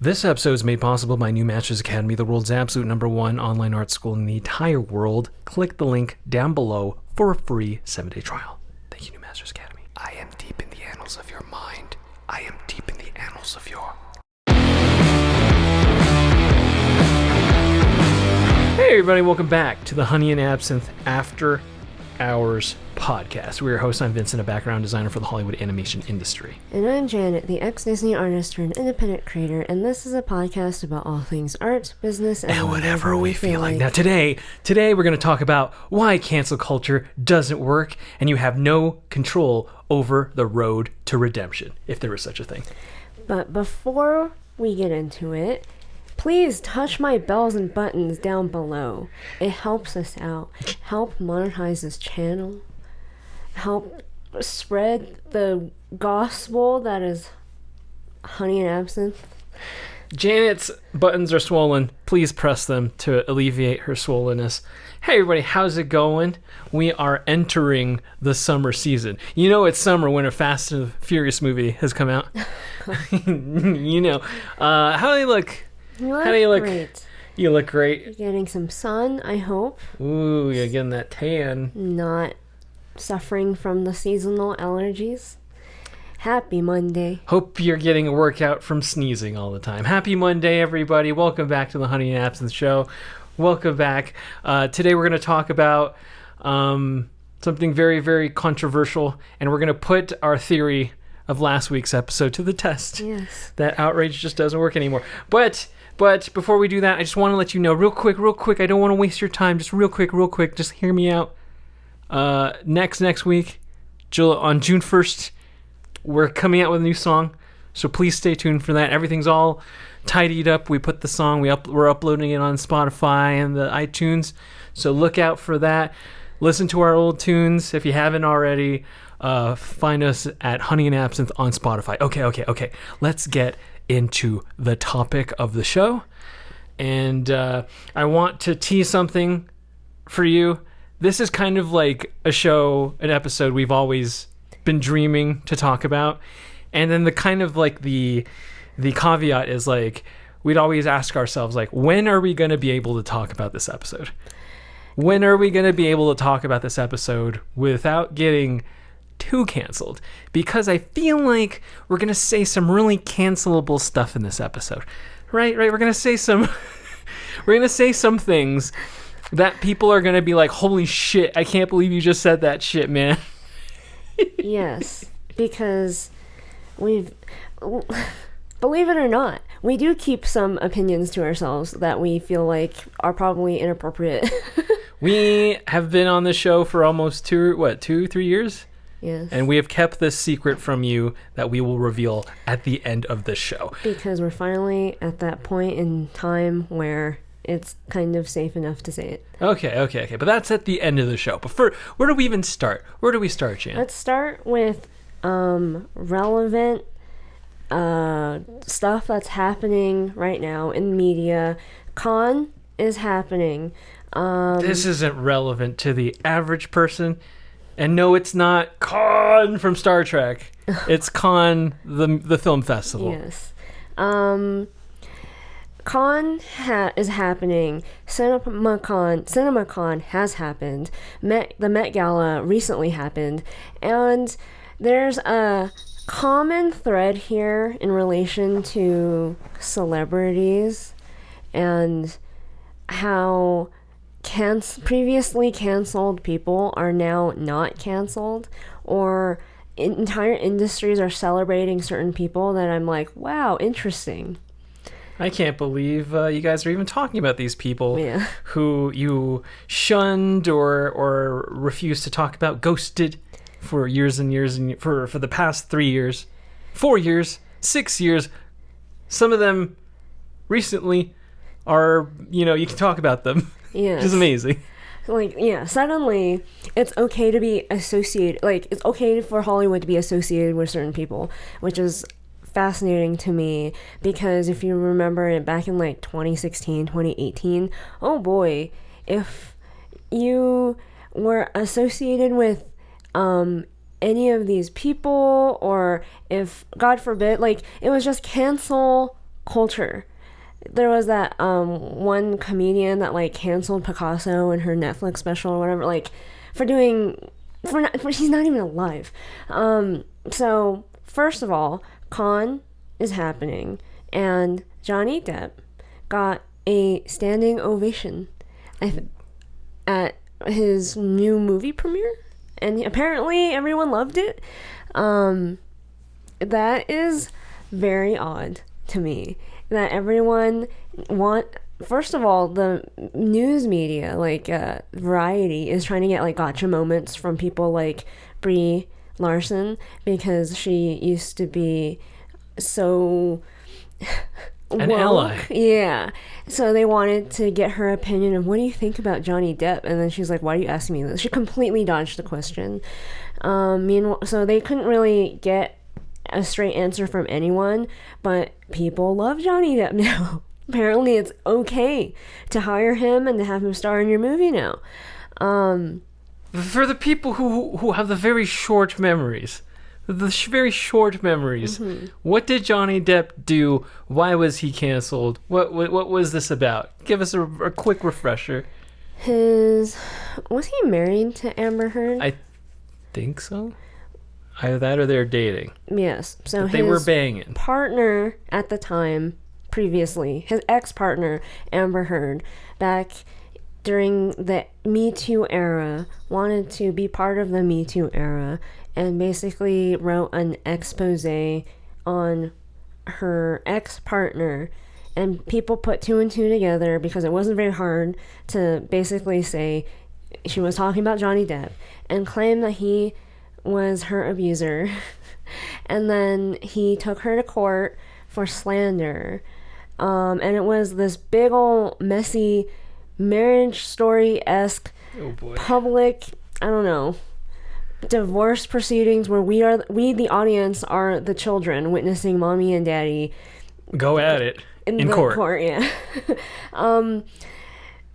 This episode is made possible by New Masters Academy, the world's absolute #1 online art school in the entire world. Click the link down below for a free 7-day trial. Thank you, New Masters Academy. I am deep in the annals of your mind. I am deep in the annals of your... Hey everybody, welcome back to the Honey and Absinthe After Hours Podcast. We're your hosts. I'm Vincent, a background designer for the Hollywood animation industry. And I'm Janet, the ex-Disney artist turned independent creator, and this is a podcast about all things art, business, and whatever we feel like. Now today we're going to talk about why cancel culture doesn't work, and you have no control over the road to redemption, if there is such a thing. But before we get into it, please touch my bells and buttons down below. It helps us out. Help monetize this channel. Help spread the gospel that is honey and absinthe. Janet's buttons are swollen. Please press them to alleviate her swollenness. Hey everybody, how's it going? We are entering the summer season. You know it's summer when a Fast and Furious movie has come out. You know. How do you look? How do you look? Great. You look great. You're getting some sun, I hope. Ooh, you're getting that tan. Not suffering from the seasonal allergies. Happy Monday. Hope you're getting a workout from sneezing all the time. Happy Monday, everybody. Welcome back to the Honey and Absinthe Show. Welcome back. Today we're going to talk about something very, very controversial, and we're going to put our theory of last week's episode to the test. Yes. That outrage just doesn't work anymore. But before we do that, I just want to let you know real quick, I don't want to waste your time. Just real quick, just hear me out. Next week, on June 1st, we're coming out with a new song. So please stay tuned for that. Everything's all tidied up. We put the song, we're uploading it on Spotify and the iTunes. So look out for that. Listen to our old tunes if you haven't already. Find us at Honey and Absinthe on Spotify. Okay. Let's get into the topic of the show. And I want to tease something for you. This is kind of like an episode we've always been dreaming to talk about. And then the kind of like the caveat is like, we'd always ask ourselves, like, when are we going to be able to talk about this episode? When are we going to be able to talk about this episode without getting too canceled? Because I feel like we're going to say some really cancelable stuff in this episode. Right? We're going to say some things that people are going to be like, holy shit, I can't believe you just said that shit, man. Yes, because believe it or not, we do keep some opinions to ourselves that we feel like are probably inappropriate. We have been on the show for almost 2-3 years? Yes. And we have kept this secret from you that we will reveal at the end of the show. Because we're finally at that point in time where it's kind of safe enough to say it. Okay. But that's at the end of the show. But where do we even start? Where do we start, Jan? Let's start with relevant stuff that's happening right now in media. Con is happening. This isn't relevant to the average person. And no, it's not Con from Star Trek. It's Con, the film festival. Yes. Con is happening. CinemaCon has happened. The Met Gala recently happened. And there's a common thread here in relation to celebrities and how previously canceled people are now not canceled, or entire industries are celebrating certain people that I'm like, wow, interesting. I can't believe you guys are even talking about these people who you shunned or refused to talk about, ghosted for years and years, and for the past 3 years, 4 years, 6 years. Some of them recently are, you can talk about them. Yeah. Which is amazing. Suddenly it's okay to be associated, it's okay for Hollywood to be associated with certain people, which is fascinating to me, because if you remember it back in 2016, 2018, oh boy, if you were associated with any of these people, or if, God forbid, it was just cancel culture. There was that one comedian that like canceled Picasso in her Netflix special or whatever, like she's not even alive. So first of all, Con is happening, and Johnny Depp got a standing ovation at his new movie premiere, and apparently everyone loved it. That is very odd to me that everyone first of all, the news media, like Variety, is trying to get like gotcha moments from people like Brie Larson, because she used to be so an ally. Yeah. So they wanted to get her opinion of, what do you think about Johnny Depp? And then she's like, why are you asking me this? She completely dodged the question. Meanwhile, so they couldn't really get a straight answer from anyone, but people love Johnny Depp now. Apparently it's okay to hire him and to have him star in your movie now. For the people who have the very short memories, Mm-hmm. What did Johnny Depp do? Why was he canceled? What was this about? Give us a quick refresher. Was he married to Amber Heard? I think so. Either that or they're dating. Yes. So but they were banging. Partner at the time, previously, his ex-partner, Amber Heard, back during the Me Too era, wanted to be part of the Me Too era, and basically wrote an expose on her ex-partner, and people put two and two together because it wasn't very hard to basically say she was talking about Johnny Depp and claim that he was her abuser. And then he took her to court for slander, and it was this big old messy Marriage Story-esque public, I don't know, divorce proceedings where we the audience are the children witnessing mommy and daddy go at it in court. Yeah. Johnny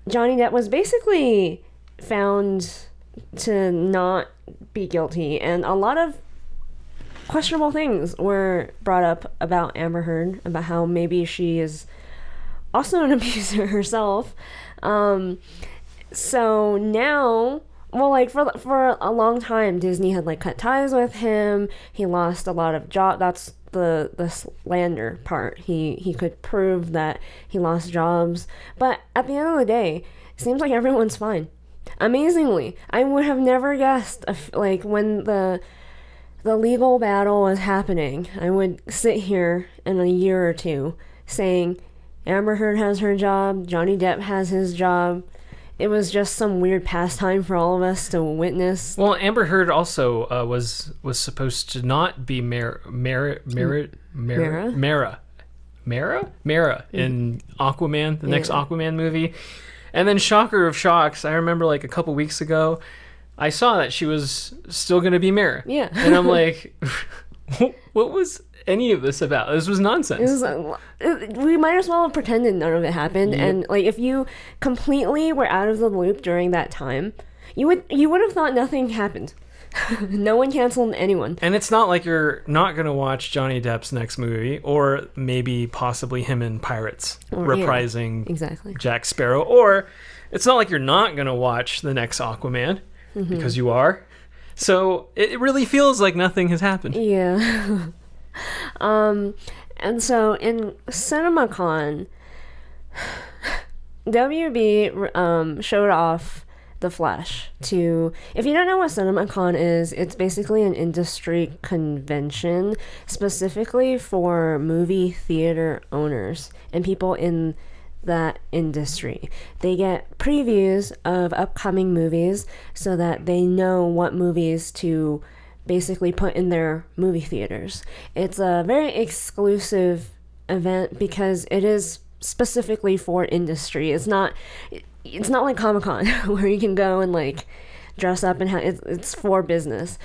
Depp was basically found to not be guilty, and a lot of questionable things were brought up about Amber Heard, about how maybe she is also an abuser herself. So now, well, like for a long time, Disney had like cut ties with him. He lost a lot of jobs. That's the slander part. He could prove that he lost jobs, but at the end of the day, it seems like everyone's fine. Amazingly, I would have never guessed like when the legal battle was happening, I would sit here in a year or two saying Amber Heard has her job, Johnny Depp has his job. It was just some weird pastime for all of us to witness. Well, Amber Heard also was supposed to not be Mara in Aquaman, the next Aquaman movie. And then, shocker of shocks, I remember like a couple weeks ago, I saw that she was still going to be Mara. Yeah. And I'm like, what was any of this about? This was nonsense. We might as well have pretended none of it happened. Yep. And like, if you completely were out of the loop during that time, you would have thought nothing happened. No one canceled anyone. And it's not like you're not going to watch Johnny Depp's next movie, or maybe possibly him in Pirates reprising exactly Jack Sparrow. Or it's not like you're not going to watch the next Aquaman, because you are. So it really feels like nothing has happened. Yeah. And so in CinemaCon, WB showed off The Flash to, if you don't know what CinemaCon is, it's basically an industry convention specifically for movie theater owners and people in that industry. They get previews of upcoming movies so that they know what movies to basically put in their movie theaters. It's a very exclusive event because it is specifically for industry. It's not like Comic-Con where you can go and like dress up and it's for business.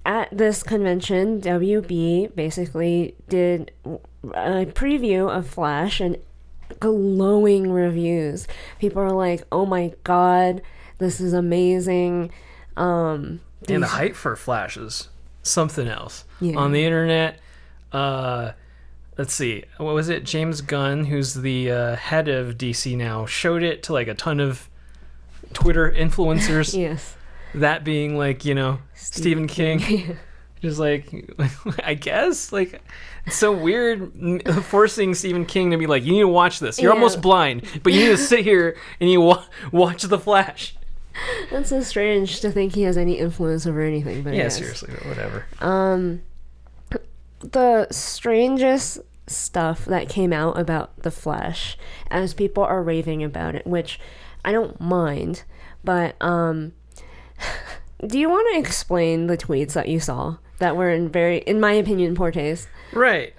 At this convention, WB basically did a preview of Flash and glowing reviews. People are like, "Oh my god, this is amazing." And the hype for Flash is something else. Yeah. On the internet, let's see, what was it? James Gunn, who's the head of DC now, showed it to like a ton of Twitter influencers. Yes. That being like, Stephen King. Just like, I guess, like, it's so weird forcing Stephen King to be like, you need to watch this. You're almost blind, but you need to sit here and you watch The Flash. That's so strange to think he has any influence over anything. But yeah, seriously, whatever. The strangest stuff that came out about The Flash, as people are raving about it, which I don't mind, but do you want to explain the tweets that you saw that were in my opinion, poor taste? Right.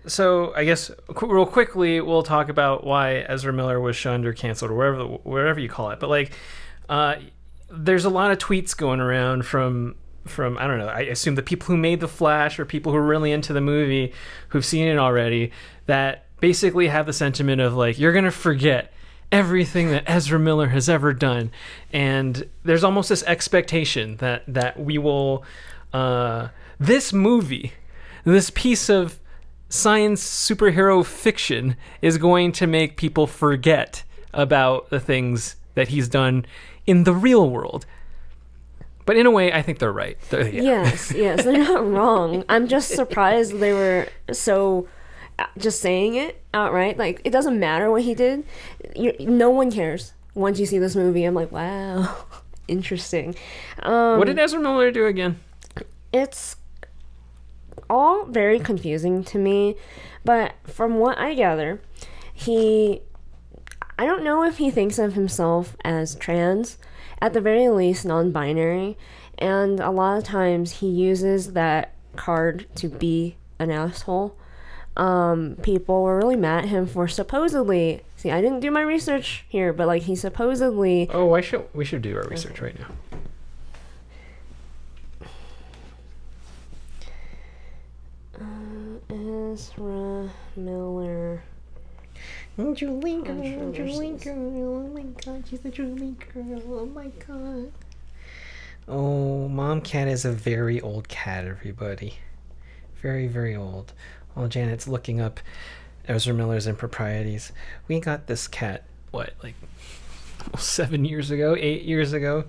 So I guess real quickly we'll talk about why Ezra Miller was shunned or canceled or whatever you call it. But like, there's a lot of tweets going around from I don't know, I assume the people who made The Flash or people who are really into the movie who've seen it already that basically have the sentiment of like, you're going to forget everything that Ezra Miller has ever done. And there's almost this expectation that we will, this movie, this piece of science superhero fiction is going to make people forget about the things that he's done in the real world. But in a way, I think they're right. Yes, they're not wrong. I'm just surprised they were so just saying it outright. Like, it doesn't matter what he did. No one cares. Once you see this movie, I'm like, wow, interesting. What did Ezra Miller do again? It's all very confusing to me. But from what I gather, I don't know if he thinks of himself as trans, at the very least non-binary, and a lot of times he uses that card to be an asshole. People were really mad at him for supposedly, see, I didn't do my research here, but like he supposedly... Oh, we should do our research right now. Ezra Miller... Julie girl, oh my god, she's a Julie girl, oh my god. Oh, Mom Cat is a very old cat, everybody. Very, very old. While Janet's looking up Ezra Miller's improprieties, we got this cat, like 7 years ago, 8 years ago?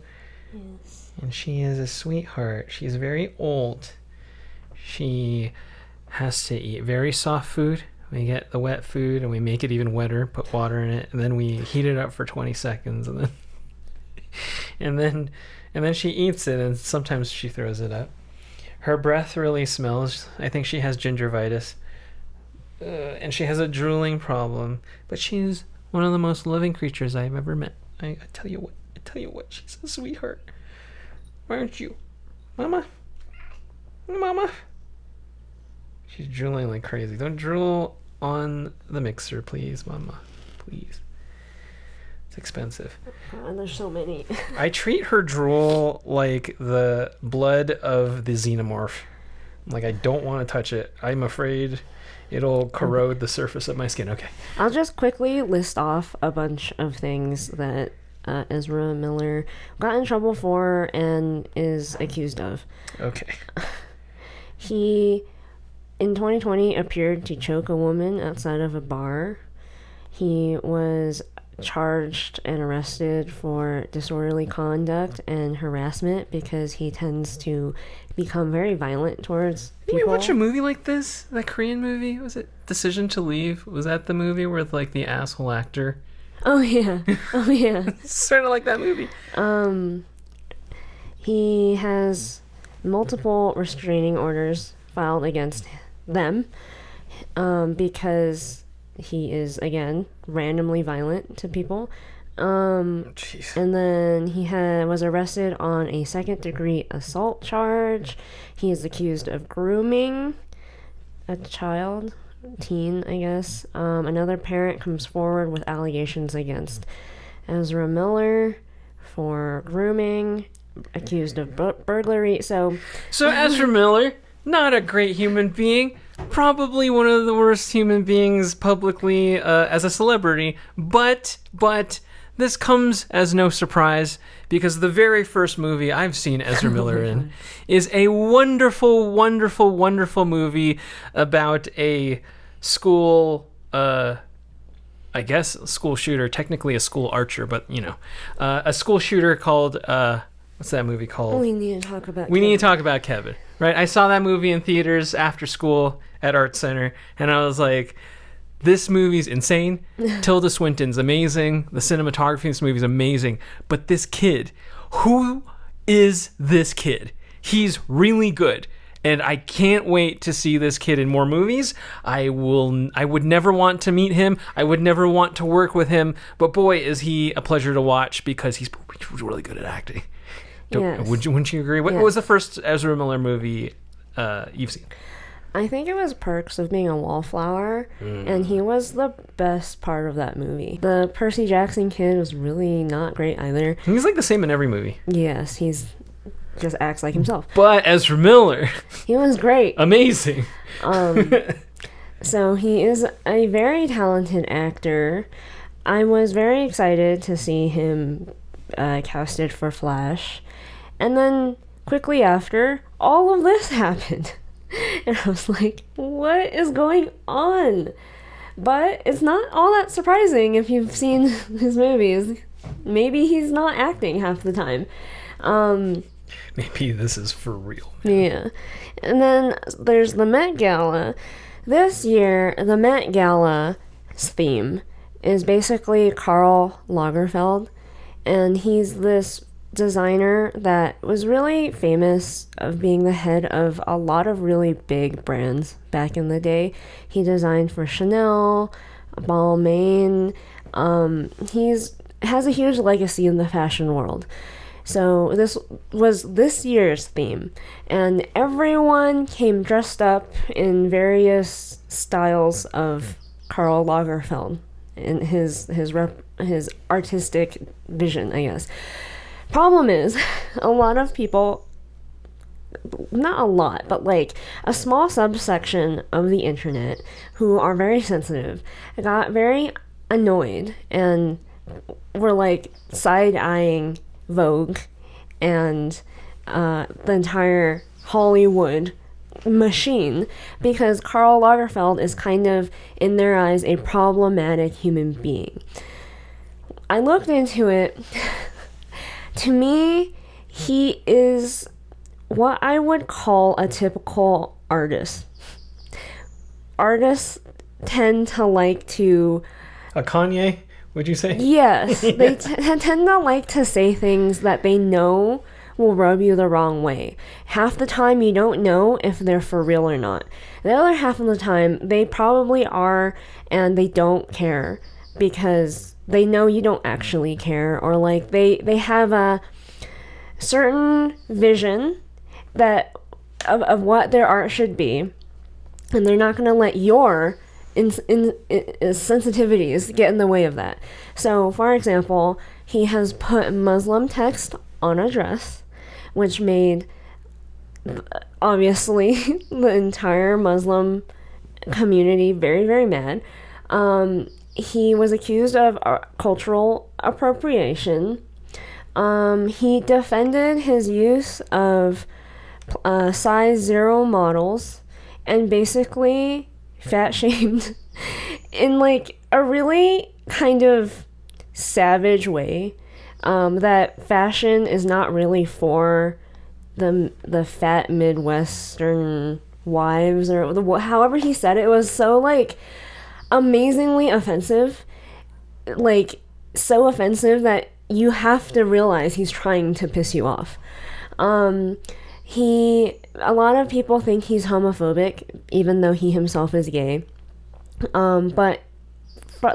Yes. And she is a sweetheart. She's very old. She has to eat very soft food. We get the wet food and we make it even wetter, put water in it, and then we heat it up for 20 seconds and then and then she eats it, and sometimes she throws it up. Her breath really smells. I think she has gingivitis. And she has a drooling problem, but she's one of the most loving creatures I've ever met. I tell you what, she's a sweetheart. Aren't you? Mama? She's drooling like crazy. Don't drool on the mixer, please, Mama. Please. It's expensive. And there's so many. I treat her drool like the blood of the xenomorph. Like, I don't want to touch it. I'm afraid it'll corrode the surface of my skin. Okay. I'll just quickly list off a bunch of things that Ezra Miller got in trouble for and is accused of. Okay. He, in 2020, appeared to choke a woman outside of a bar. He was charged and arrested for disorderly conduct and harassment because he tends to become very violent towards people. Did we watch a movie like this? That Korean movie? Was it Decision to Leave? Was that the movie where like the asshole actor? Oh yeah. It's sort of like that movie. He has multiple restraining orders filed against them because he is, again, randomly violent to people. Jeez. And then he was arrested on a second-degree assault charge. He is accused of grooming a child, teen, I guess. Another parent comes forward with allegations against Ezra Miller for grooming, accused of burglary. So Ezra Miller, not a great human being. Probably one of the worst human beings publicly as a celebrity, but this comes as no surprise because the very first movie I've seen Ezra Miller in is a wonderful, wonderful, wonderful movie about a school, I guess school shooter, technically a school archer, but a school shooter called what's that movie called? We need to talk about. We need to talk about Kevin, right? I saw that movie in theaters after school at Art Center, and I was like, this movie's insane. Tilda Swinton's amazing. The cinematography in this movie is amazing. But this kid, who is this kid? He's really good. And I can't wait to see this kid in more movies. I would never want to meet him. I would never want to work with him. But boy, is he a pleasure to watch because he's really good at acting. Yes. Wouldn't you agree? What was the first Ezra Miller movie you've seen? I think it was Perks of Being a Wallflower, and he was the best part of that movie. The Percy Jackson kid was really not great either. He's like the same in every movie. Yes, he's just acts like himself. But Ezra Miller, he was great. Amazing. So he is a very talented actor. I was very excited to see him casted for Flash. And then quickly after, all of this happened. And I was like, what is going on? But it's not all that surprising if you've seen his movies. Maybe he's not acting half the time. Maybe this is for real. Yeah. And then there's the Met Gala. This year, the Met Gala's theme is basically Karl Lagerfeld. And he's this designer that was really famous of being the head of a lot of really big brands back in the day. He designed for Chanel, Balmain. Has a huge legacy in the fashion world. So this was this year's theme, and everyone came dressed up in various styles of Karl Lagerfeld in his artistic vision, I guess. Problem is, a lot of people, not a lot, but like a small subsection of the internet who are very sensitive got very annoyed and were like side-eyeing Vogue and the entire Hollywood machine because Karl Lagerfeld is kind of, in their eyes, a problematic human being. I looked into it. To me, he is what I would call a typical artist. Artists tend to like to... A Kanye, would you say? Yes. They tend to like to say things that they know will rub you the wrong way. Half the time, you don't know if they're for real or not. The other half of the time, they probably are, and they don't care because they know you don't actually care, or like they have a certain vision that of what their art should be, and they're not going to let your sensitivities get in the way of that. So, for example, he has put Muslim text on a dress, which made, obviously, the entire Muslim community very, very mad. He was accused of cultural appropriation. He defended his use of size 0 models and basically fat shamed in like a really kind of savage way, that fashion is not really for the fat Midwestern wives, or however he said it. It was so like amazingly offensive, like so offensive that you have to realize he's trying to piss you off. A lot of people think he's homophobic, even though he himself is gay. But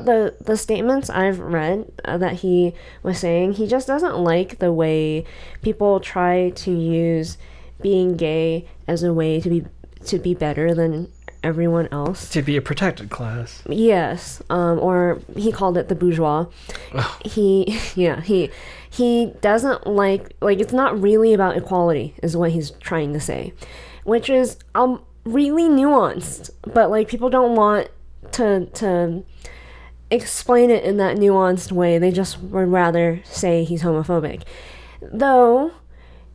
the statements I've read that he was saying, he just doesn't like the way people try to use being gay as a way to be better than everyone else. To be a protected class. Yes. Or he called it the bourgeois. Oh. He doesn't like it's not really about equality is what he's trying to say, which is really nuanced, but like people don't want to explain it in that nuanced way. They just would rather say he's homophobic. Though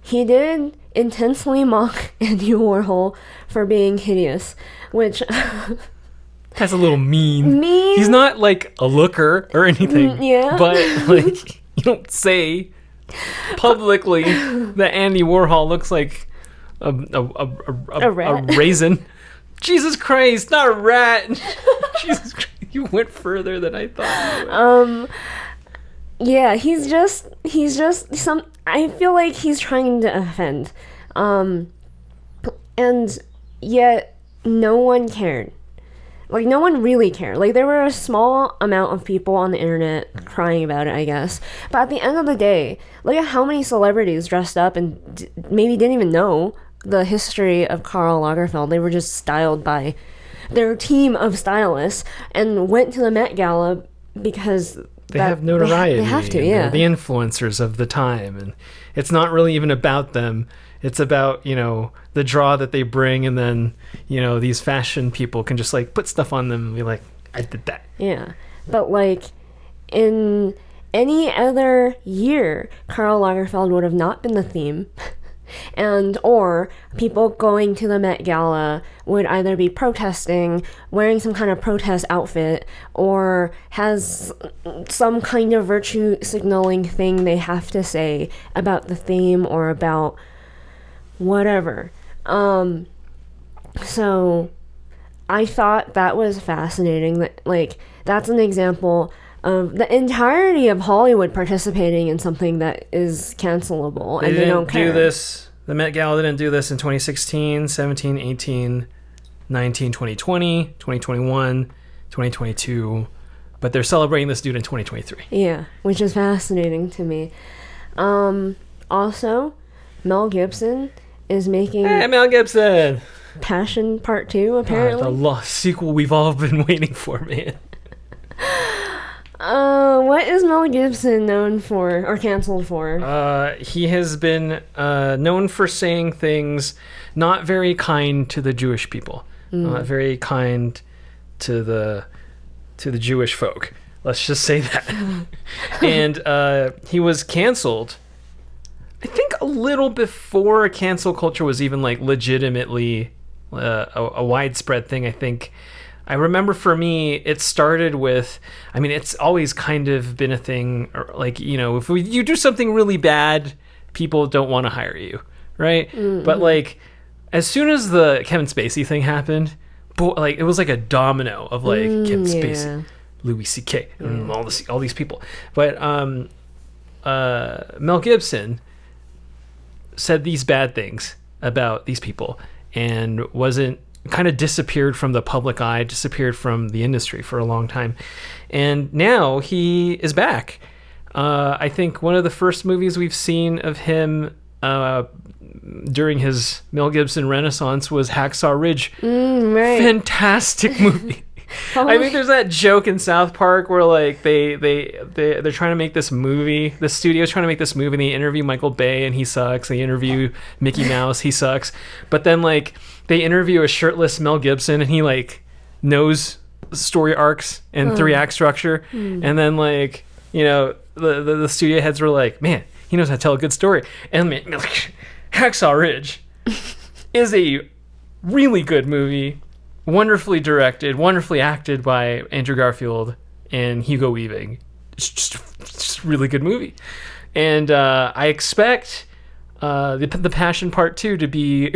he did intensely mock Andy Warhol for being hideous, which That's a little mean. Mean? He's not like a looker or anything. Yeah. But like, you don't say publicly that Andy Warhol looks like a rat. a raisin. Jesus Christ, not a rat. Jesus Christ, you went further than I thought you would. Yeah, he's just some. I feel like he's trying to offend, and yet no one cared. Like, no one really cared. Like, there were a small amount of people on the internet crying about it, I guess. But at the end of the day, look at how many celebrities dressed up and maybe didn't even know the history of Karl Lagerfeld. They were just styled by their team of stylists and went to the Met Gala because they have notoriety. They have to, yeah. They're the influencers of the time. And it's not really even about them. It's about, the draw that they bring, and then, these fashion people can just like put stuff on them and be like, I did that. Yeah. But like in any other year, Karl Lagerfeld would have not been the theme. Or people going to the Met Gala would either be protesting, wearing some kind of protest outfit, or has some kind of virtue signaling thing they have to say about the theme or about whatever. So I thought that was fascinating. That, like, that's an example of the entirety of Hollywood participating in something that is cancelable, and they don't care. The Met Gala didn't do this in 2016, 17, 18, 19, 2020, 2021, 2022, but they're celebrating this dude in 2023. Yeah, which is fascinating to me. Also, Mel Gibson is making Mel Gibson! Passion Part 2, apparently. The lost sequel we've all been waiting for, man. What is Mel Gibson known for, or canceled for? He has been known for saying things not very kind to the Jewish people, not very kind to the Jewish folk. Let's just say that. And he was canceled, I think, a little before cancel culture was even like legitimately a widespread thing. I remember for me, it started with, it's always kind of been a thing, like, if you do something really bad, people don't want to hire you, right? Mm-hmm. But like, as soon as the Kevin Spacey thing happened, it was like a domino of like Kevin Spacey, Louis C.K., and all these people. But Mel Gibson said these bad things about these people and kind of disappeared from the public eye, disappeared from the industry for a long time. And now he is back. I think one of the first movies we've seen of him during his Mel Gibson renaissance was Hacksaw Ridge. Right. Fantastic movie. I think there's that joke in South Park where like they're trying to make this movie. The studio's trying to make this movie. And they interview Michael Bay and he sucks. They interview Mickey Mouse, he sucks. But then like they interview a shirtless Mel Gibson and he like knows story arcs and 3-act structure. And then like the studio heads were like, man, he knows how to tell a good story. And Hacksaw Ridge is a really good movie. Wonderfully directed, wonderfully acted by Andrew Garfield and Hugo Weaving. It's just a really good movie. And I expect the Passion Part 2 to be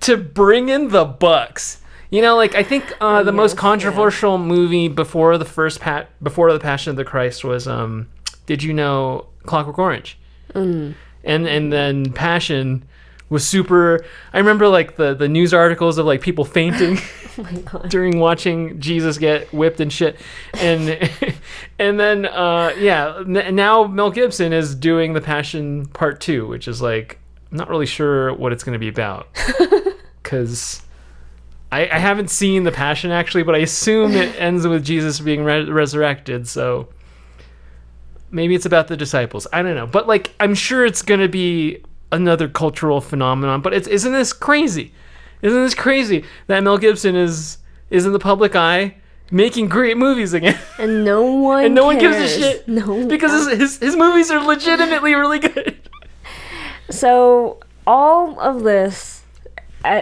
to bring in the bucks. I think the most controversial movie before the Passion of the Christ was did you know Clockwork Orange? And then Passion was super. I remember like the news articles of like people fainting during watching Jesus get whipped and shit, and then now Mel Gibson is doing the Passion Part 2, which is like I'm not really sure what it's going to be about because I haven't seen the Passion actually, but I assume it ends with Jesus being resurrected, so maybe it's about the disciples. I don't know, but like I'm sure it's going to be another cultural phenomenon. But isn't this crazy? Isn't this crazy that Mel Gibson is in the public eye making great movies again? And no one gives a shit. No, because his movies are legitimately really good. So all of this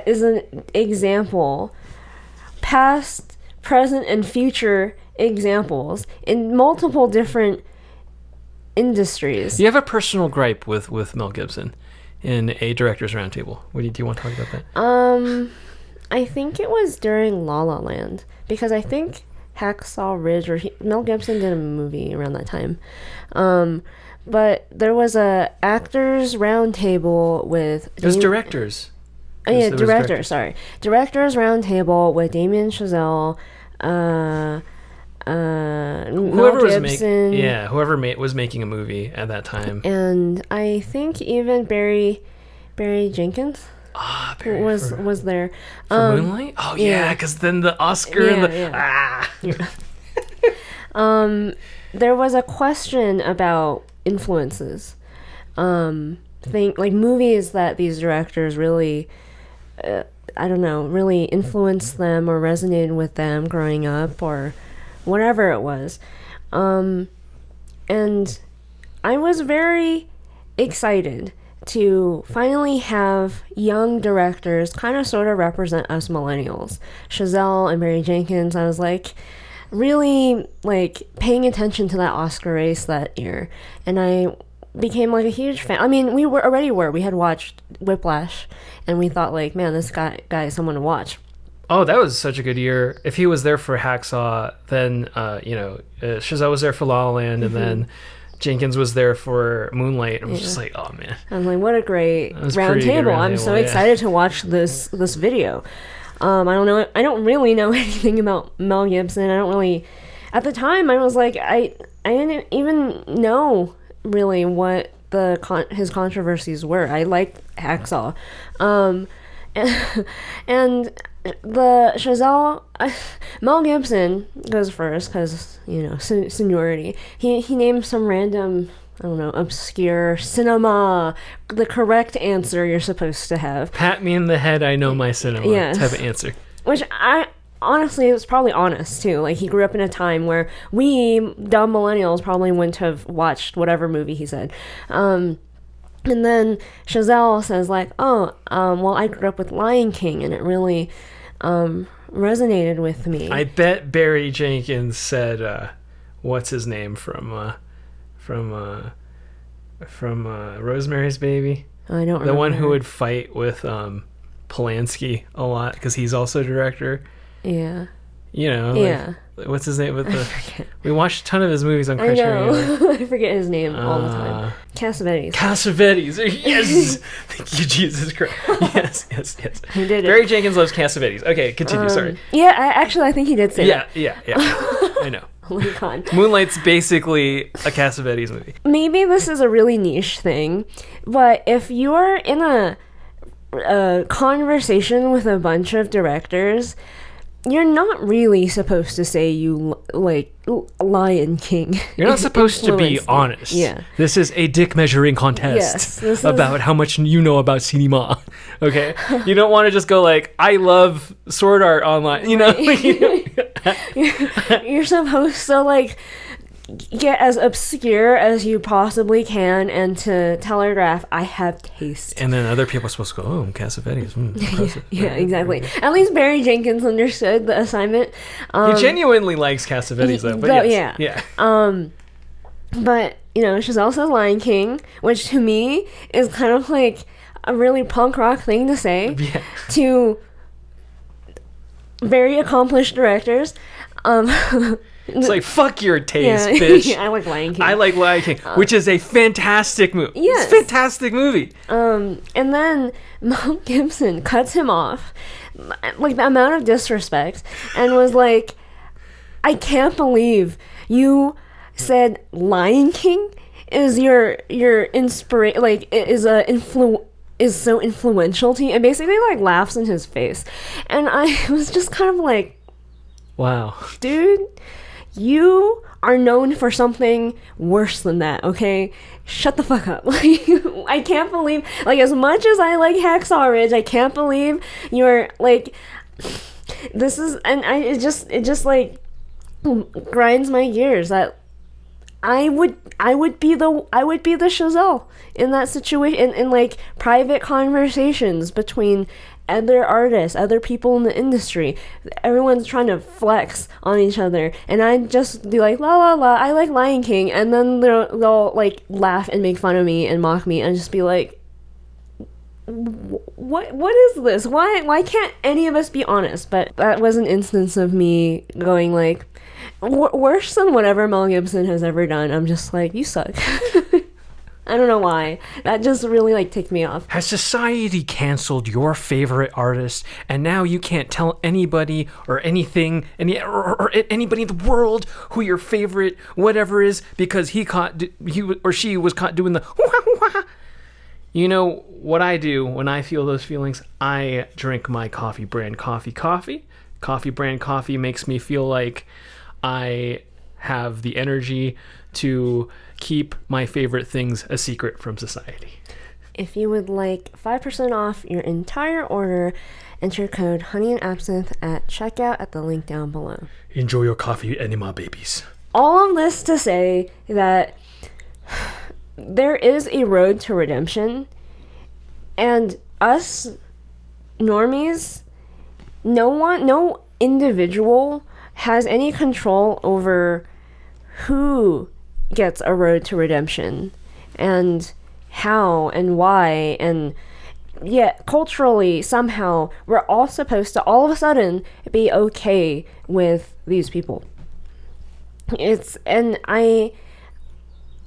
is an example, past, present, and future examples in multiple different industries. You have a personal gripe with Mel Gibson in a director's roundtable. Do you want to talk about that? I think it was during La La Land, because I think Hacksaw Ridge, or Mel Gibson did a movie around that time. But there was a actors roundtable with... It was directors. Oh, yeah, directors, sorry. Directors roundtable with Damien Chazelle, whoever Mel Gibson. Whoever was making a movie at that time. And I think even Barry Jenkins was there. For Moonlight? Oh, yeah, because then the Oscar there was a question about influences. Like movies that these directors really, really influenced them or resonated with them growing up or whatever it was. And I was very excited to finally have young directors kind of sort of represent us millennials. Chazelle and Barry Jenkins, I was like really like paying attention to that Oscar race that year, and I became like a huge fan. I mean, we had watched Whiplash, and we thought like, man, this guy is someone to watch. Oh, that was such a good year. If he was there for Hacksaw, then Chazelle was there for La La Land, and then Jenkins was there for Moonlight. And I was just like, oh man, I'm like, what a great round table. I'm so excited to watch this video. I don't really know anything about Mel Gibson. At the time I was like, I didn't even know really what his controversies were. I liked Hacksaw. And the Chazelle, Mel Gibson goes first because, seniority. He named some random, obscure cinema, the correct answer you're supposed to have. Pat me in the head, I know my cinema type of answer. Which honestly, it was probably honest too. Like, he grew up in a time where we dumb millennials probably wouldn't have watched whatever movie he said. And then Chazelle says like, well, I grew up with Lion King, and it really resonated with me. I bet Barry Jenkins said, what's his name from Rosemary's Baby? I don't remember. The one who would fight with Polanski a lot because he's also director. Yeah. What's his name? We watched a ton of his movies on Criterion. I know. I forget his name all the time. Cassavetes. Yes. Thank you, Jesus Christ. Yes. He did it. Barry Jenkins loves Cassavetes. Okay, continue. Sorry. Yeah, I think he did say that. Yeah. I know. Oh my God. Moonlight's basically a Cassavetes movie. Maybe this is a really niche thing, but if you're in a conversation with a bunch of directors, you're not really supposed to say you like Lion King. You're not supposed to be honest. Yeah. This is a dick measuring contest about how much you know about cinema. Okay? You don't want to just go like, I love sword art online. You're supposed to like get as obscure as you possibly can and to telegraph, I have taste. And then other people are supposed to go, oh, Cassavetes. Yeah, exactly. At least Barry Jenkins understood the assignment. He genuinely likes Cassavetes, though. But yes. Yeah. But, Chazelle says Lion King, which to me is kind of like a really punk rock thing to say to very accomplished directors. It's like, fuck your taste, bitch. I like Lion King. I like Lion King, which is a fantastic movie. Yes. It's a fantastic movie. And then Mel Gibson cuts him off, like the amount of disrespect, and was like, I can't believe you said Lion King is your inspiration, like, is so influential to you, and basically like laughs in his face. And I was just kind of like, wow, dude, you are known for something worse than that, okay? Shut the fuck up. Like, I can't believe, like, as much as I like Hacksaw Ridge, I can't believe you're like, this is, and it just like grinds my gears that I would be the Chazelle in that situation, in like private conversations between other artists, other people in the industry. Everyone's trying to flex on each other, and I just be like, la la la, I like Lion King, and then they'll like laugh and make fun of me and mock me, and just be like, what is this? Why can't any of us be honest? But that was an instance of me going like, worse than whatever Mel Gibson has ever done. I'm just like, you suck. I don't know why. That just really like ticked me off. Has society canceled your favorite artist, and now you can't tell anybody or anything, or anybody in the world who your favorite whatever is because he or she was caught doing the wah-wah. You know what I do when I feel those feelings? I drink my coffee brand coffee. Coffee brand coffee makes me feel like I have the energy to keep my favorite things a secret from society. If you would like 5% off your entire order, enter code honeyandabsinthe at checkout at the link down below. Enjoy your coffee, enema babies. All of this to say that there is a road to redemption, and us normies, no individual has any control over who gets a road to redemption and how and why, and yet culturally somehow we're all supposed to all of a sudden be okay with these people.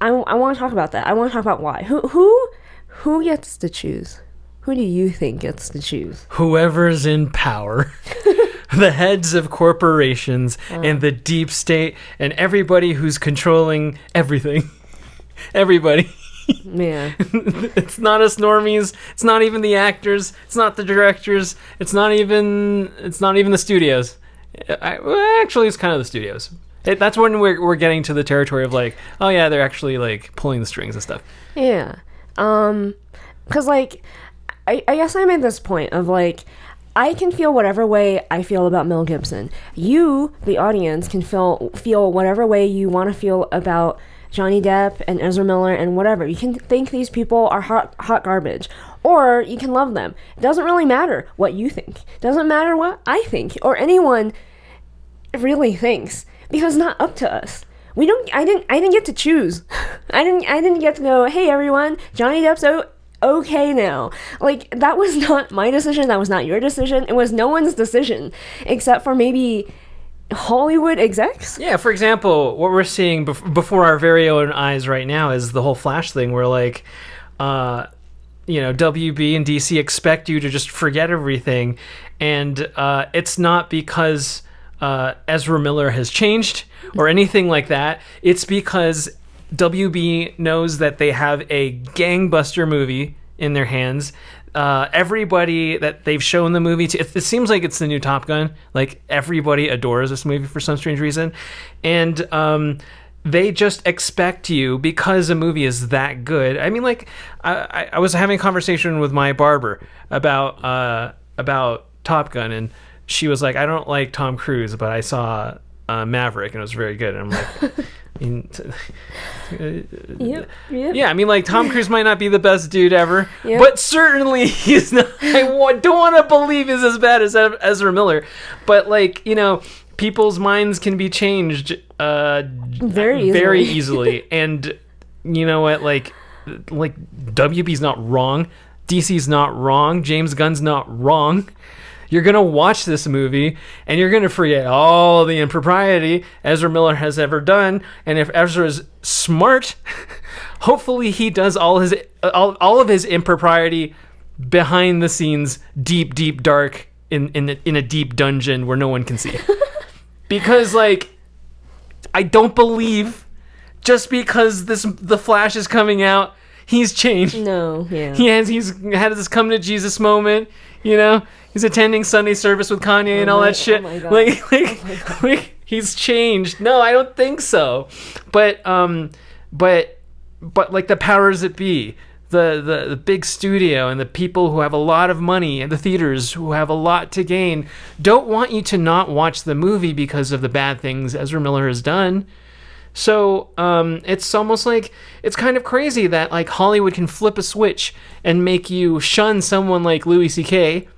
I want to talk about that. I want to talk about why. Who gets to choose? Who do you think gets to choose? Whoever's in power. The heads of corporations and the deep state and everybody who's controlling everything. Everybody. Yeah. It's not us normies. It's not even the actors. It's not the directors. It's not even the studios. Actually, it's kind of the studios. That's when we're getting to the territory of like, oh yeah, they're actually like pulling the strings and stuff. Yeah. Because like, I guess I'm at this point of like, I can feel whatever way I feel about Mel Gibson. You, the audience, can feel whatever way you want to feel about Johnny Depp and Ezra Miller and whatever. You can think these people are hot garbage, or you can love them. It doesn't really matter what you think. It doesn't matter what I think or anyone really thinks, because it's not up to us. I didn't get to choose. I didn't get to go, hey everyone, Johnny Depp's okay now. Like, that was not my decision. That was not your decision. It was no one's decision except for maybe Hollywood execs. Yeah, for example, what we're seeing before our very own eyes right now is the whole Flash thing where like WB and DC expect you to just forget everything, and it's not because Ezra Miller has changed or anything like that. It's because WB knows that they have a gangbuster movie in their hands. Everybody that they've shown the movie to, it seems like it's the new Top Gun. Like, everybody adores this movie for some strange reason. And they just expect you, because a movie is that good. I mean, like, I was having a conversation with my barber about Top Gun, and she was like, I don't like Tom Cruise, but I saw Maverick, and it was very good. And I'm like... Yep. Yeah, I mean, like, Tom Cruise might not be the best dude ever, yep, but certainly he's not. I don't want to believe he's as bad as Ezra Miller, but like, people's minds can be changed very easily. And you know what? Like WB's not wrong, DC's not wrong, James Gunn's not wrong. You're going to watch this movie, and you're going to forget all the impropriety Ezra Miller has ever done. And if Ezra's smart, hopefully he does all of his impropriety behind the scenes, deep, dark, in a deep dungeon where no one can see. Because, like, I don't believe just because the Flash is coming out, he's changed. No, yeah. He's had this come to Jesus moment, He's attending Sunday service with Kanye and all that shit. Oh my God. Like he's changed. No, I don't think so. But like the powers that be, the big studio and the people who have a lot of money and the theaters who have a lot to gain don't want you to not watch the movie because of the bad things Ezra Miller has done. So it's almost like, it's kind of crazy that like Hollywood can flip a switch and make you shun someone like Louis C.K.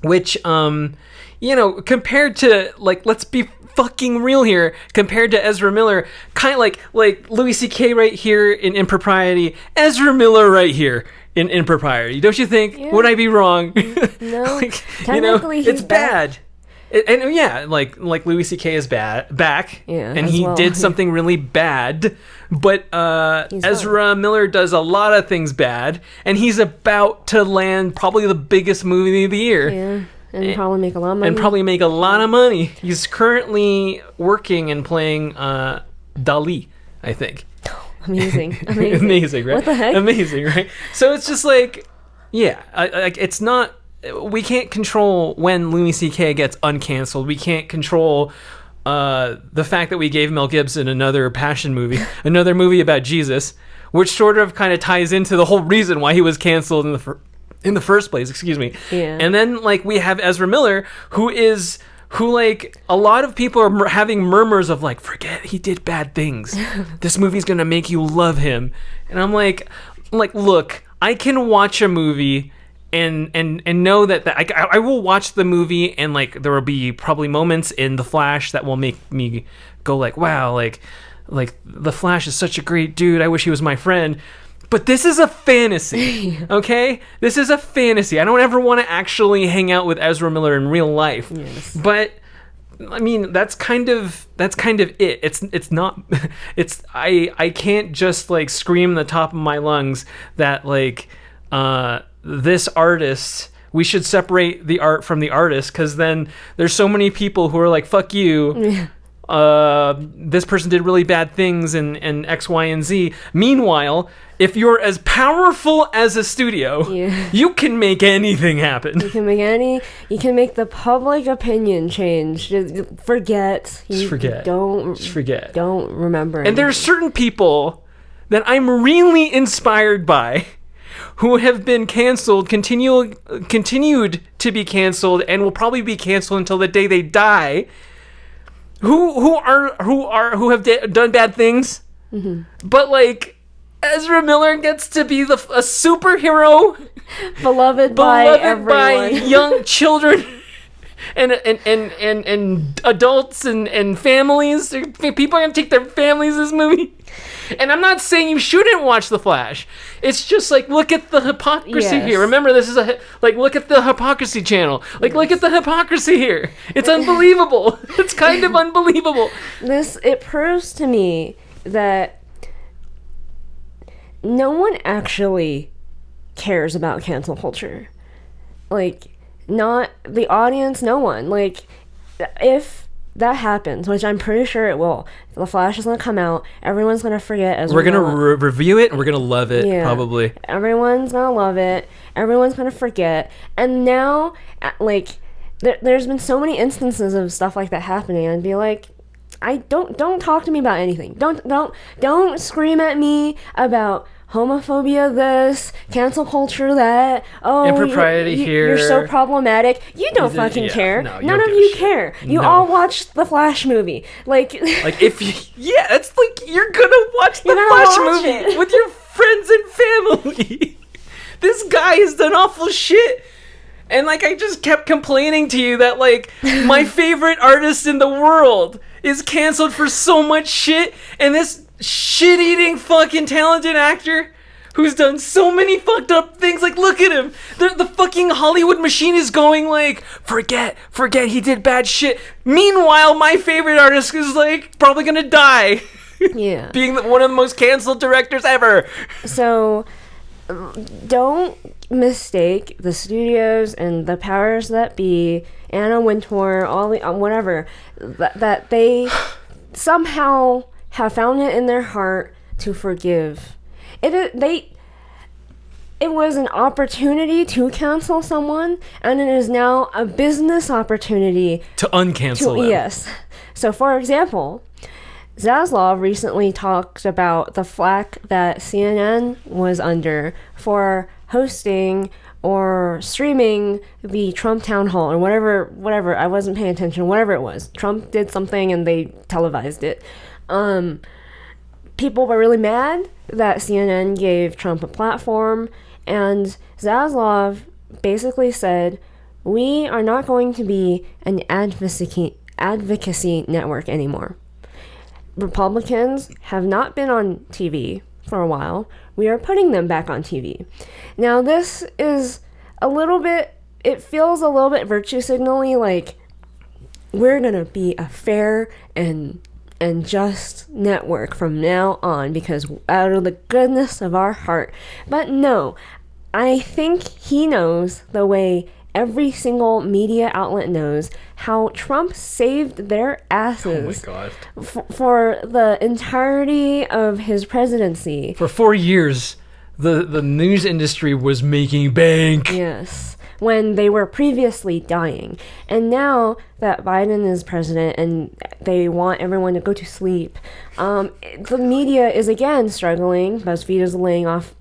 which compared to, like, let's be fucking real here, compared to Ezra Miller, kind of like Louis C.K. right here in Impropriety, Ezra Miller right here in Impropriety. Don't you think? Yeah. Would I be wrong? No. Technically, it's bad. And yeah, like Louis C.K. is back, and he did something really bad, but Ezra Miller does a lot of things bad, and he's about to land probably the biggest movie of the year. Yeah. And probably make a lot of money. He's currently working and playing Dali, I think. Amazing, right? What the heck? Amazing, right? So it's just like, yeah, it's not. We can't control when Louis C.K. gets uncanceled. We can't control the fact that we gave Mel Gibson another Passion movie, another movie about Jesus, which sort of kind of ties into the whole reason why he was canceled in the first place, excuse me. Yeah. And then, like, we have Ezra Miller, who like, a lot of people are having murmurs of, like, forget he did bad things. This movie's gonna make you love him. And I'm like, look, I can watch a movie and know that I will watch the movie, and, like, there will be probably moments in The Flash that will make me go, like, wow, like The Flash is such a great dude. I wish he was my friend. But this is a fantasy, okay? This is a fantasy. I don't ever want to actually hang out with Ezra Miller in real life. Yes. But I mean, that's kind of it. It's not. I can't just, like, scream the top of my lungs that, like, this artist, we should separate the art from the artist, because then there's so many people who are like, fuck you. Yeah. This person did really bad things and X, Y, and Z. Meanwhile, if you're as powerful as a studio, you can make anything happen. You can make the public opinion change. Just forget. Don't remember. And there are certain people that I'm really inspired by who have been canceled, continued to be canceled, and will probably be canceled until the day they die. Who have done bad things, but, like, Ezra Miller gets to be a superhero, beloved by young children and adults and families. People are gonna take their families this movie. And I'm not saying you shouldn't watch The Flash. It's just, like, look at the hypocrisy here. Remember, this is look at the hypocrisy channel. Like, look at the hypocrisy here. It's unbelievable. It's kind of unbelievable. It proves to me that no one actually cares about cancel culture. Like, not the audience, no one. Like, if that happens, which I'm pretty sure it will, The Flash is going to come out, everyone's going to forget. We're going to review it, and we're going to love it, probably. Everyone's going to love it, everyone's going to forget. And now, like, there's been so many instances of stuff like that happening, and I'd be like, don't talk to me about anything. Don't scream at me about homophobia this, cancel culture that, impropriety here. You're so problematic. You don't fucking care. No, none of you care. You all watched the Flash movie. Like if it's like you're gonna watch the Flash movie with your friends and family. This guy has done awful shit. And, like, I just kept complaining to you that, like, my favorite artist in the world is canceled for so much shit, and this shit-eating fucking talented actor who's done so many fucked up things, like, look at him. The fucking Hollywood machine is going, like, forget, he did bad shit. Meanwhile, my favorite artist is, like, probably gonna die. Yeah. Being one of the most canceled directors ever. So, don't mistake the studios and the powers that be, Anna Wintour, all the whatever, that they somehow have found it in their heart to forgive. It was an opportunity to cancel someone, and it is now a business opportunity to uncancel them. Yes. So, for example, Zaslav recently talked about the flack that CNN was under for hosting or streaming the Trump town hall or whatever. I wasn't paying attention. Whatever it was, Trump did something and they televised it. People were really mad that CNN gave Trump a platform, and Zaslav basically said, we are not going to be an advocacy network anymore. Republicans have not been on TV for a while. We are putting them back on TV. Now, this is a little bit, it feels a little bit virtue signally, like we're going to be a fair and just network from now on because out of the goodness of our heart. But no, I think he knows the way every single media outlet knows how Trump saved their asses for the entirety of his presidency. For 4 years, the news industry was making bank. Yes, when they were previously dying. And now that Biden is president and they want everyone to go to sleep, the media is again struggling. BuzzFeed is laying off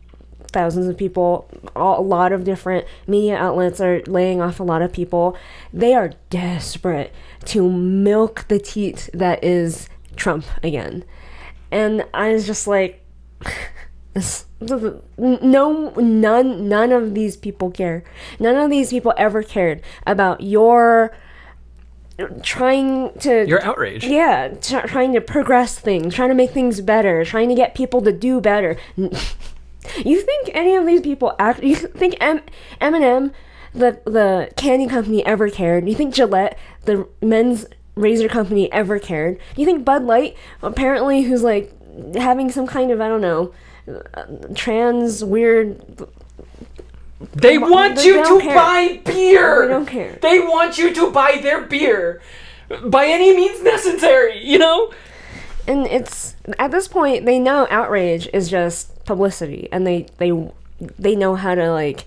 thousands of people. A lot of different media outlets are laying off a lot of people. They are desperate to milk the teat that is Trump again. And I was just like, none of these people care. None of these people ever cared about your outrage. Yeah, trying to progress things, trying to make things better, trying to get people to do better. You think any of these people you think M&M, the candy company, ever cared? Do you think Gillette, the men's razor company, ever cared? Do you think Bud Light, apparently, who's like having some kind of, I don't know, trans weird... They want you to buy beer! They don't care. They want you to buy their beer by any means necessary, you know? And it's, at this point, they know outrage is just publicity, and they know how to like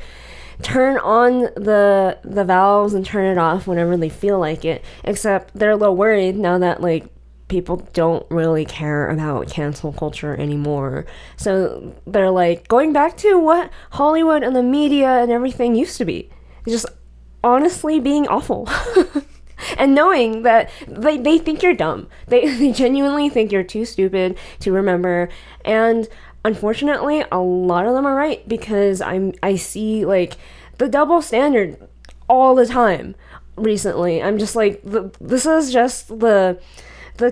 turn on the valves and turn it off whenever they feel like it, except they're a little worried now that like people don't really care about cancel culture anymore. So they're like going back to what Hollywood and the media and everything used to be, just honestly being awful. And knowing that they think you're dumb. They genuinely think you're too stupid to remember. And unfortunately, a lot of them are right, because I see like the double standard all the time recently. I'm just like, this is just the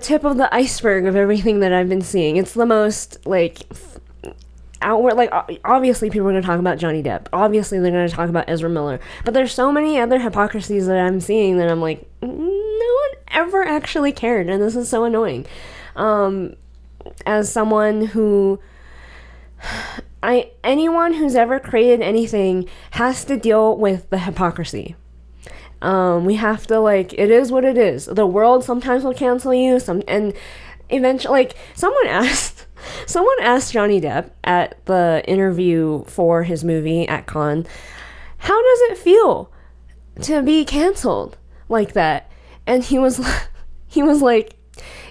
tip of the iceberg of everything that I've been seeing. It's the most like outward, like obviously people are going to talk about Johnny Depp. Obviously they're going to talk about Ezra Miller. But there's so many other hypocrisies that I'm seeing that I'm like, no one ever actually cared, and this is so annoying. As someone who... anyone who's ever created anything has to deal with the hypocrisy. We have to, like, it is what it is. The world sometimes will cancel you, and eventually, like, someone asked Johnny Depp at the interview for his movie at Cannes, how does it feel to be canceled like that? And he was like,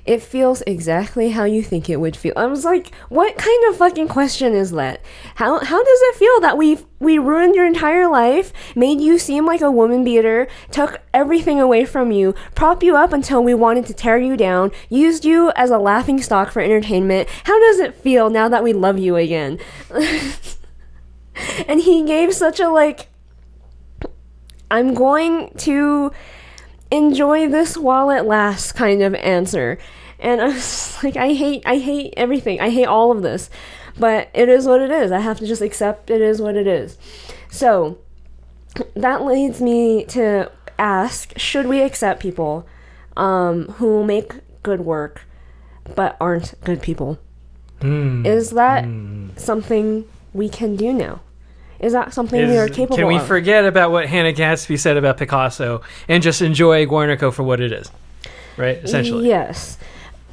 it feels exactly how you think it would feel. I was like, what kind of fucking question is that? How does it feel that we ruined your entire life, made you seem like a woman beater, took everything away from you, propped you up until we wanted to tear you down, used you as a laughing stock for entertainment? How does it feel now that we love you again? And he gave such a like, I'm going to enjoy this while it lasts kind of answer. And I was just like, I hate everything. I hate all of this. But it is what it is. I have to just accept it is what it is. So that leads me to ask, should we accept people who make good work but aren't good people? Is that something we can do now? Is that something we are capable of? Can we forget about what Hannah Gadsby said about Picasso and just enjoy Guernica for what it is? Right? Essentially. Yes.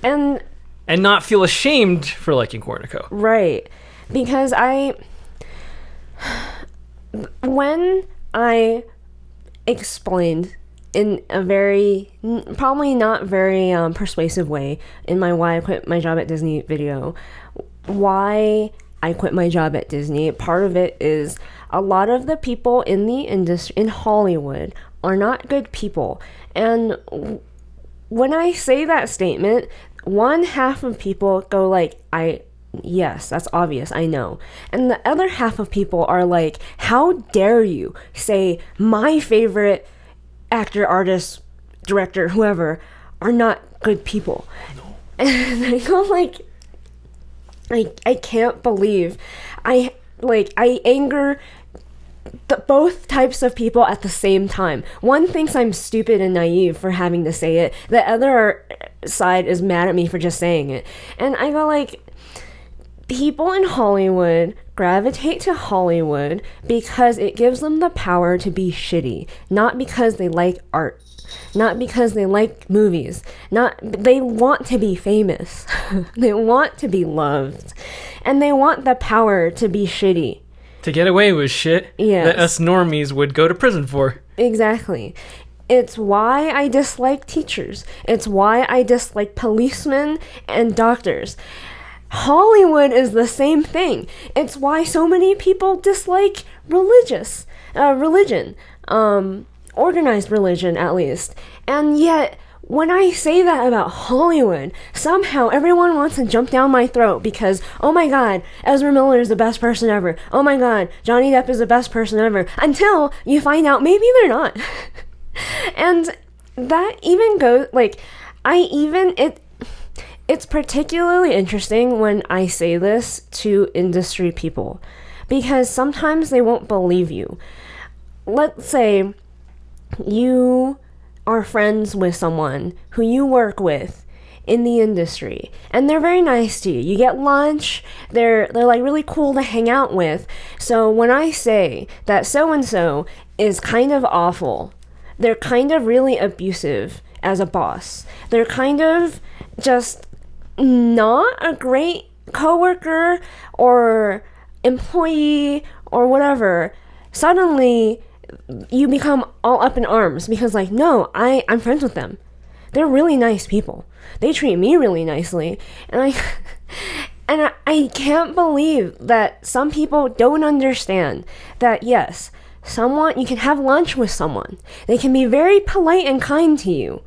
And not feel ashamed for liking Guernica. Right. Because when I explained in a very, probably not very persuasive way in my Why I Quit My Job at Disney video, why I quit my job at Disney, part of it is a lot of the people in the industry, in Hollywood, are not good people. And when I say that statement, one half of people go like, I Yes, that's obvious, I know. And the other half of people are like, how dare you say my favorite actor, artist, director, whoever, are not good people. No. And I go like, I can't believe I anger both types of people at the same time. One thinks I'm stupid and naive for having to say it. The other side is mad at me for just saying it. And I go like, people in Hollywood gravitate to Hollywood because it gives them the power to be shitty, not because they like art, not because they like movies, they want to be famous. They want to be loved, and they want the power to be shitty. To get away with shit that us normies would go to prison for. Exactly. It's why I dislike teachers. It's why I dislike policemen and doctors. Hollywood is the same thing. It's why so many people dislike religion, organized religion at least. And yet, when I say that about Hollywood, somehow everyone wants to jump down my throat because, oh my god, Ezra Miller is the best person ever. Oh my god, Johnny Depp is the best person ever. Until you find out maybe they're not. And that even goes, like, it's particularly interesting when I say this to industry people, because sometimes they won't believe you. Let's say you are friends with someone who you work with in the industry, and they're very nice to you. You get lunch, they're like really cool to hang out with. So when I say that so-and-so is kind of awful, they're kind of really abusive as a boss, they're kind of just not a great coworker or employee or whatever, suddenly you become all up in arms because, like, no, I'm friends with them. They're really nice people. They treat me really nicely. And I can't believe that some people don't understand that, yes, you can have lunch with someone. They can be very polite and kind to you.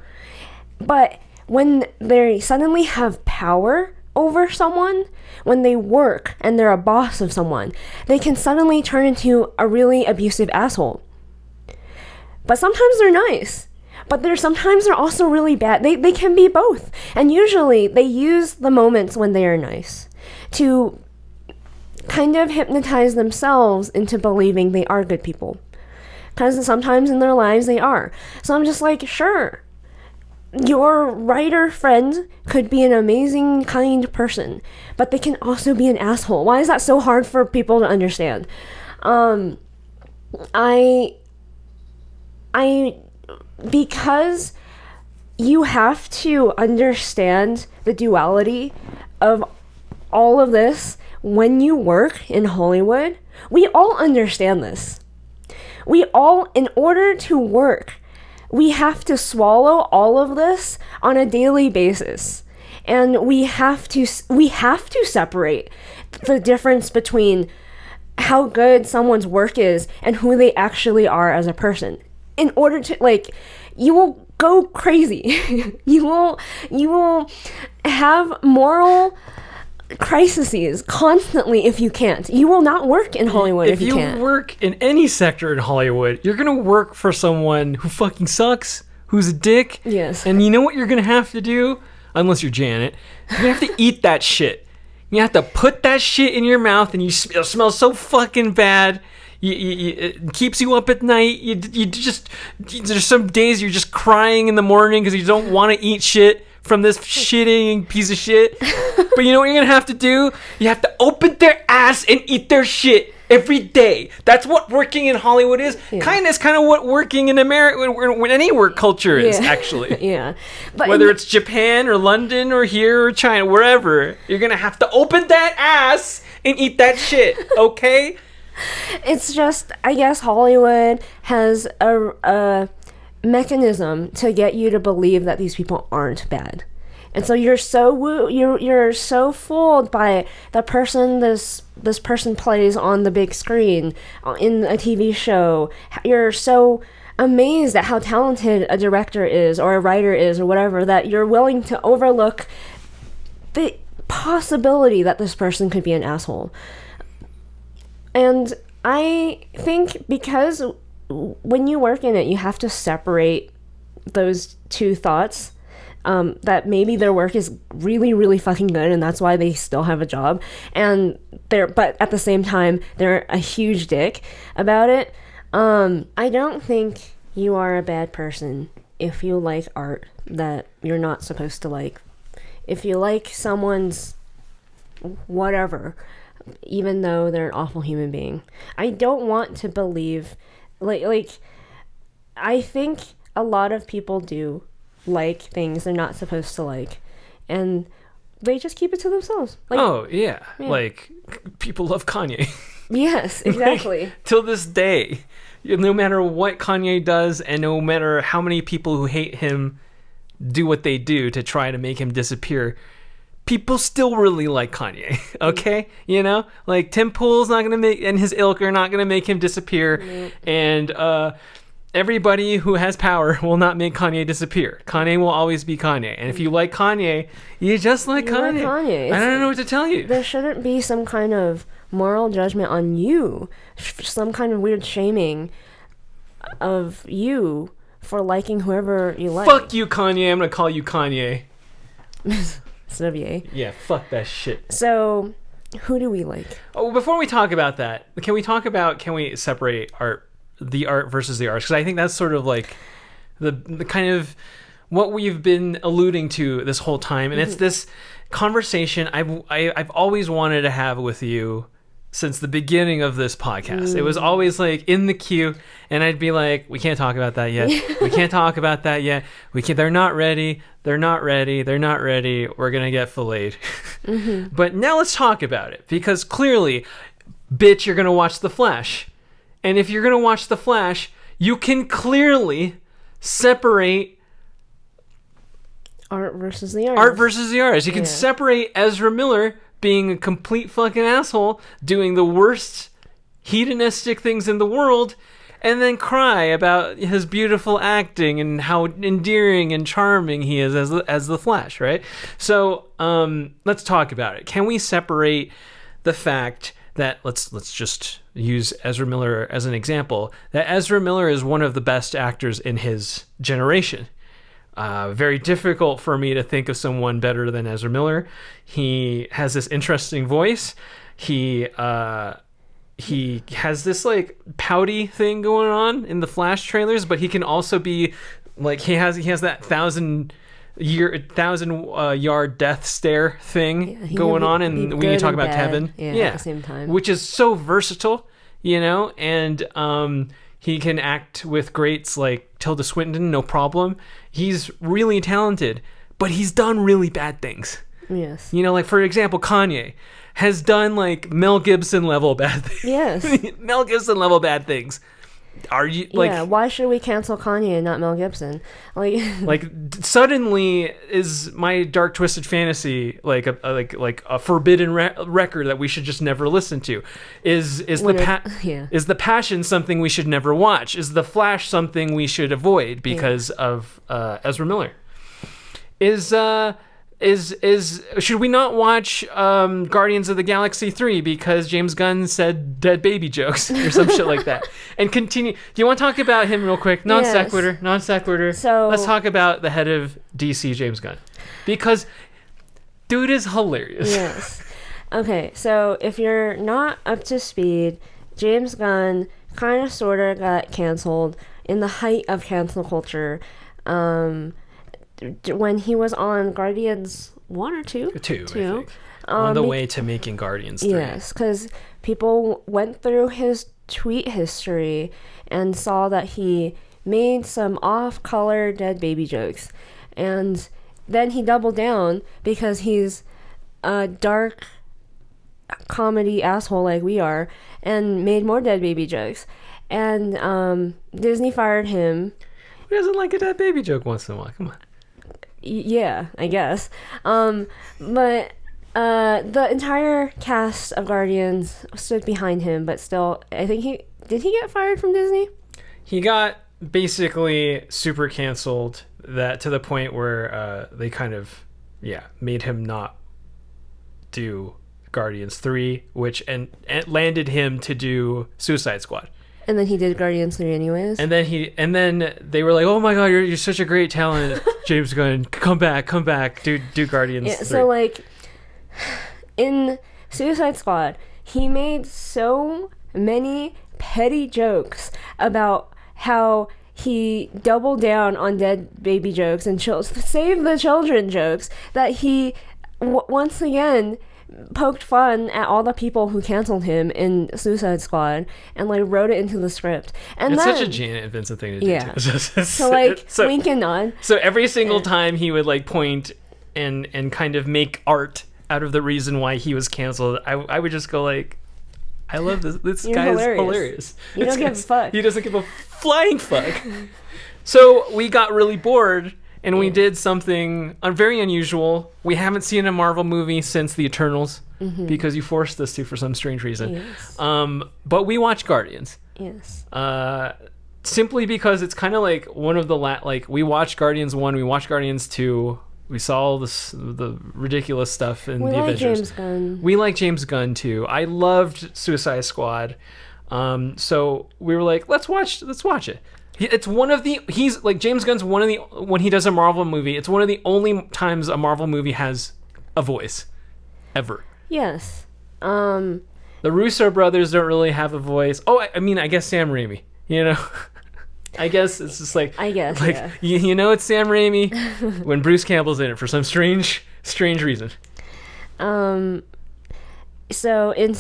But when they suddenly have power over someone, when they work and they're a boss of someone, they can suddenly turn into a really abusive asshole. But sometimes they're nice. But sometimes they're also really bad. They can be both. And usually they use the moments when they are nice to kind of hypnotize themselves into believing they are good people. Because sometimes in their lives they are. So I'm just like, sure, your writer friend could be an amazing, kind person, but they can also be an asshole. Why is that so hard for people to understand? Because you have to understand the duality of all of this when you work in Hollywood. We all understand this. In order to work, we have to swallow all of this on a daily basis. And we have to separate the difference between how good someone's work is and who they actually are as a person. In order to, like, you will go crazy. You will have moral crises constantly if you can't. You will not work in Hollywood if you can't. If you work in any sector in Hollywood, you're going to work for someone who fucking sucks, who's a dick. Yes. And you know what you're going to have to do? Unless you're Janet. You're going to have to eat that shit. You have to put that shit in your mouth, and it smells so fucking bad. It keeps you up at night. There's some days you're just crying in the morning because you don't want to eat shit from this shitting piece of shit. But you know what you're going to have to do? You have to open their ass and eat their shit every day. That's what working in Hollywood is. Yeah. Kind of what working in America, when any work culture is, actually. Yeah. But whether it's Japan or London or here or China, wherever, you're going to have to open that ass and eat that shit, okay? It's just, I guess Hollywood has a mechanism to get you to believe that these people aren't bad. And so you're so fooled by the person this person plays on the big screen in a TV show. You're so amazed at how talented a director is or a writer is or whatever that you're willing to overlook the possibility that this person could be an asshole. And I think because when you work in it, you have to separate those two thoughts, that maybe their work is really, really fucking good and that's why they still have a job, but at the same time they're a huge dick about it. I don't think you are a bad person if you like art that you're not supposed to like. If you like someone's whatever, even though they're an awful human being. I don't want to believe, like I think a lot of people do like things they're not supposed to like, and they just keep it to themselves. Like, oh yeah, like people love Kanye. Yes, exactly. Like, till this day, no matter what Kanye does, and no matter how many people who hate him do what they do to try to make him disappear, people still really like Kanye. Okay, you know, like Tim Pool's not gonna make, and his ilk are not gonna make him disappear, and everybody who has power will not make Kanye disappear. Kanye will always be Kanye. And if you like Kanye, you just like Kanye. I don't know what to tell you. There shouldn't be some kind of moral judgment on you, some kind of weird shaming of you for liking whoever you like. Fuck you, Kanye. I'm going to call you Kanye. Instead of yay. Yeah, fuck that shit. So, who do we like? Oh, before we talk about that, can we separate the art versus the arts? Because I think that's sort of like the kind of what we've been alluding to this whole time, and it's this conversation I've always wanted to have with you since the beginning of this podcast. It was always like in the queue, and I'd be like, we can't talk about that yet. We can't talk about that yet. They're not ready. They're not ready. We're gonna get filleted. But now let's talk about it, because clearly, bitch, you're gonna watch The Flash. And if you're going to watch The Flash, you can clearly separate art versus the artist. Art versus the artist. You can separate Ezra Miller being a complete fucking asshole, doing the worst hedonistic things in the world, and then cry about his beautiful acting and how endearing and charming he is as the Flash, right? So let's talk about it. Can we separate the fact that, let's just use Ezra Miller as an example, that Ezra Miller is one of the best actors in his generation. Very difficult for me to think of someone better than Ezra Miller. He has this interesting voice. He has this like pouty thing going on in the Flash trailers, but he can also be like, he has that 1,000-yard death stare thing going on, and when you talk about Kevin, at the same time, which is so versatile, you know, and he can act with greats like Tilda Swinton, no problem. He's really talented, but he's done really bad things. Yes, you know, like for example, Kanye has done like Mel Gibson level bad things. Yes, Mel Gibson level bad things. Are you like? Yeah, why should we cancel Kanye and not Mel Gibson? Like suddenly is my dark twisted fantasy like a forbidden record that we should just never listen to? Is the Passion something we should never watch? Is the Flash something we should avoid because of Ezra Miller? Should we not watch Guardians of the Galaxy 3 because James Gunn said dead baby jokes or some shit like that? And continue. Do you want to talk about him real quick? Non sequitur. So let's talk about the head of DC, James Gunn, because dude is hilarious. Yes. Okay, so if you're not up to speed, James Gunn kind of sort of got canceled in the height of cancel culture. When he was on Guardians 1 or 2? 2, I think. On the way to making Guardians 3. Yes, because people went through his tweet history and saw that he made some off-color dead baby jokes. And then he doubled down because he's a dark comedy asshole like we are and made more dead baby jokes. And Disney fired him. Who doesn't like a dead baby joke once in a while? Come on. Yeah, I guess. But the entire cast of Guardians stood behind him, but still, I think did he get fired from Disney? He got basically super canceled, that to the point where they kind of made him not do Guardians 3, which and landed him to do Suicide Squad. And then he did Guardians 3 anyways. And then they were like, "Oh my god, you're such a great talent, James Gunn. Come back, do Guardians 3." So like in Suicide Squad, he made so many petty jokes about how he doubled down on dead baby jokes and save the children jokes that he once again poked fun at all the people who canceled him in Suicide Squad and like wrote it into the script. And it's then, such a Janet and Vincent thing to do. Yeah. Too. So like wink and nod. So every single time he would like point and kind of make art out of the reason why he was canceled, I would just go like, I love this. This guy is hilarious. You don't give a fuck. He doesn't give a flying fuck. So we got really bored, and we did something very unusual. We haven't seen a Marvel movie since The Eternals, because you forced us to for some strange reason. Yes. But we watched Guardians. Yes. Simply because it's kind of like one of the like we watched Guardians 1, we watched Guardians 2. We saw all the ridiculous stuff in the Avengers. James Gunn. We like James Gunn too. I loved Suicide Squad. So we were like, let's watch it. It's one of the James Gunn's one of the, when he does a Marvel movie, it's one of the only times a Marvel movie has a voice ever. Yes. The Russo brothers don't really have a voice. Oh, I mean, I guess Sam Raimi, you know. I guess it's just like, yeah. you know, it's Sam Raimi when Bruce Campbell's in it for some strange reason. So in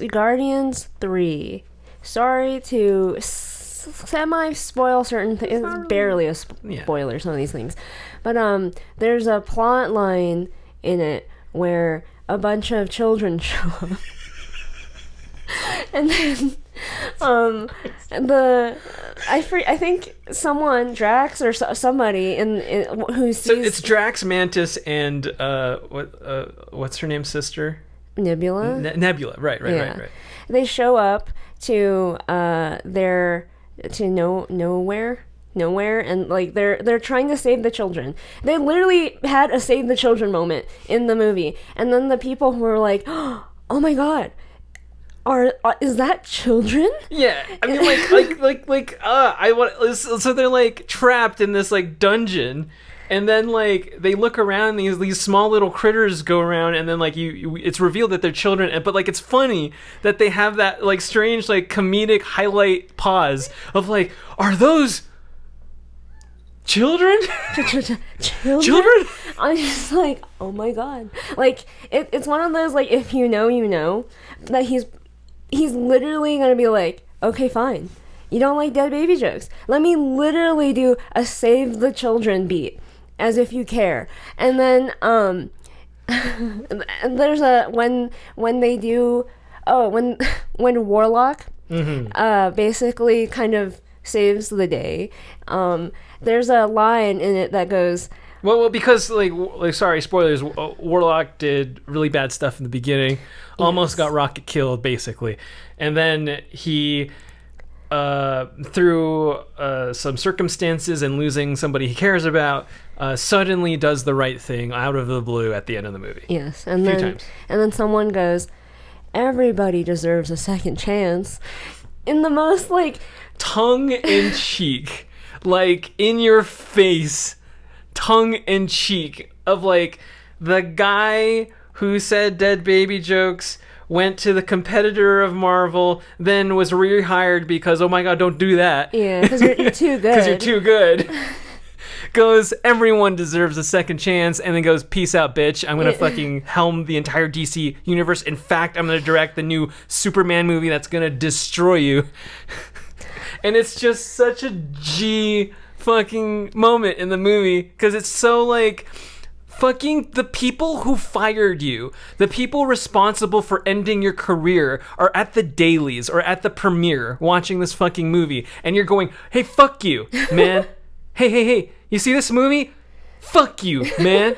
Guardians 3, sorry to semi-spoil certain things. It's barely a spoiler, some of these things. But there's a plot line in it where a bunch of children show up. And then I think someone, Drax or somebody who sees, so it's Drax, Mantis, and what's her name's sister? Nebula. Nebula, right. They show up to nowhere, and like they're trying to save the children. They literally had a save the children moment in the movie, and then the people who were like, "Oh my god, is that children?" Yeah, I mean, so they're like trapped in this like dungeon, and then like they look around, these small little critters go around, and then like it's revealed that they're children, but like it's funny that they have that like strange like comedic highlight pause of like, are those children? Children? I'm just like, oh my god, like it's one of those like, if you know, you know, that he's literally gonna be like, okay, fine, you don't like dead baby jokes, let me literally do a save the children beat, as if you care. And then and there's a when they do when Warlock basically kind of saves the day, there's a line in it that goes, well, because like sorry, spoilers. Warlock did really bad stuff in the beginning, almost got Rocket killed basically, and then he, through some circumstances and losing somebody he cares about, suddenly does the right thing out of the blue at the end of the movie. Yes, and then someone goes, "Everybody deserves a second chance," in the most like tongue in cheek, like in your face, tongue in cheek of like the guy who said dead baby jokes went to the competitor of Marvel, then was rehired because, oh my god, don't do that. Yeah, because you're too good. Because you're too good. Goes, everyone deserves a second chance, and then goes, peace out, bitch. I'm going to fucking helm the entire DC universe. In fact, I'm going to direct the new Superman movie that's going to destroy you. And it's just such a G fucking moment in the movie, because it's so like, fucking the people who fired you, the people responsible for ending your career, are at the dailies or at the premiere watching this fucking movie, and you're going, hey, fuck you, man. hey, you see this movie? Fuck you, man.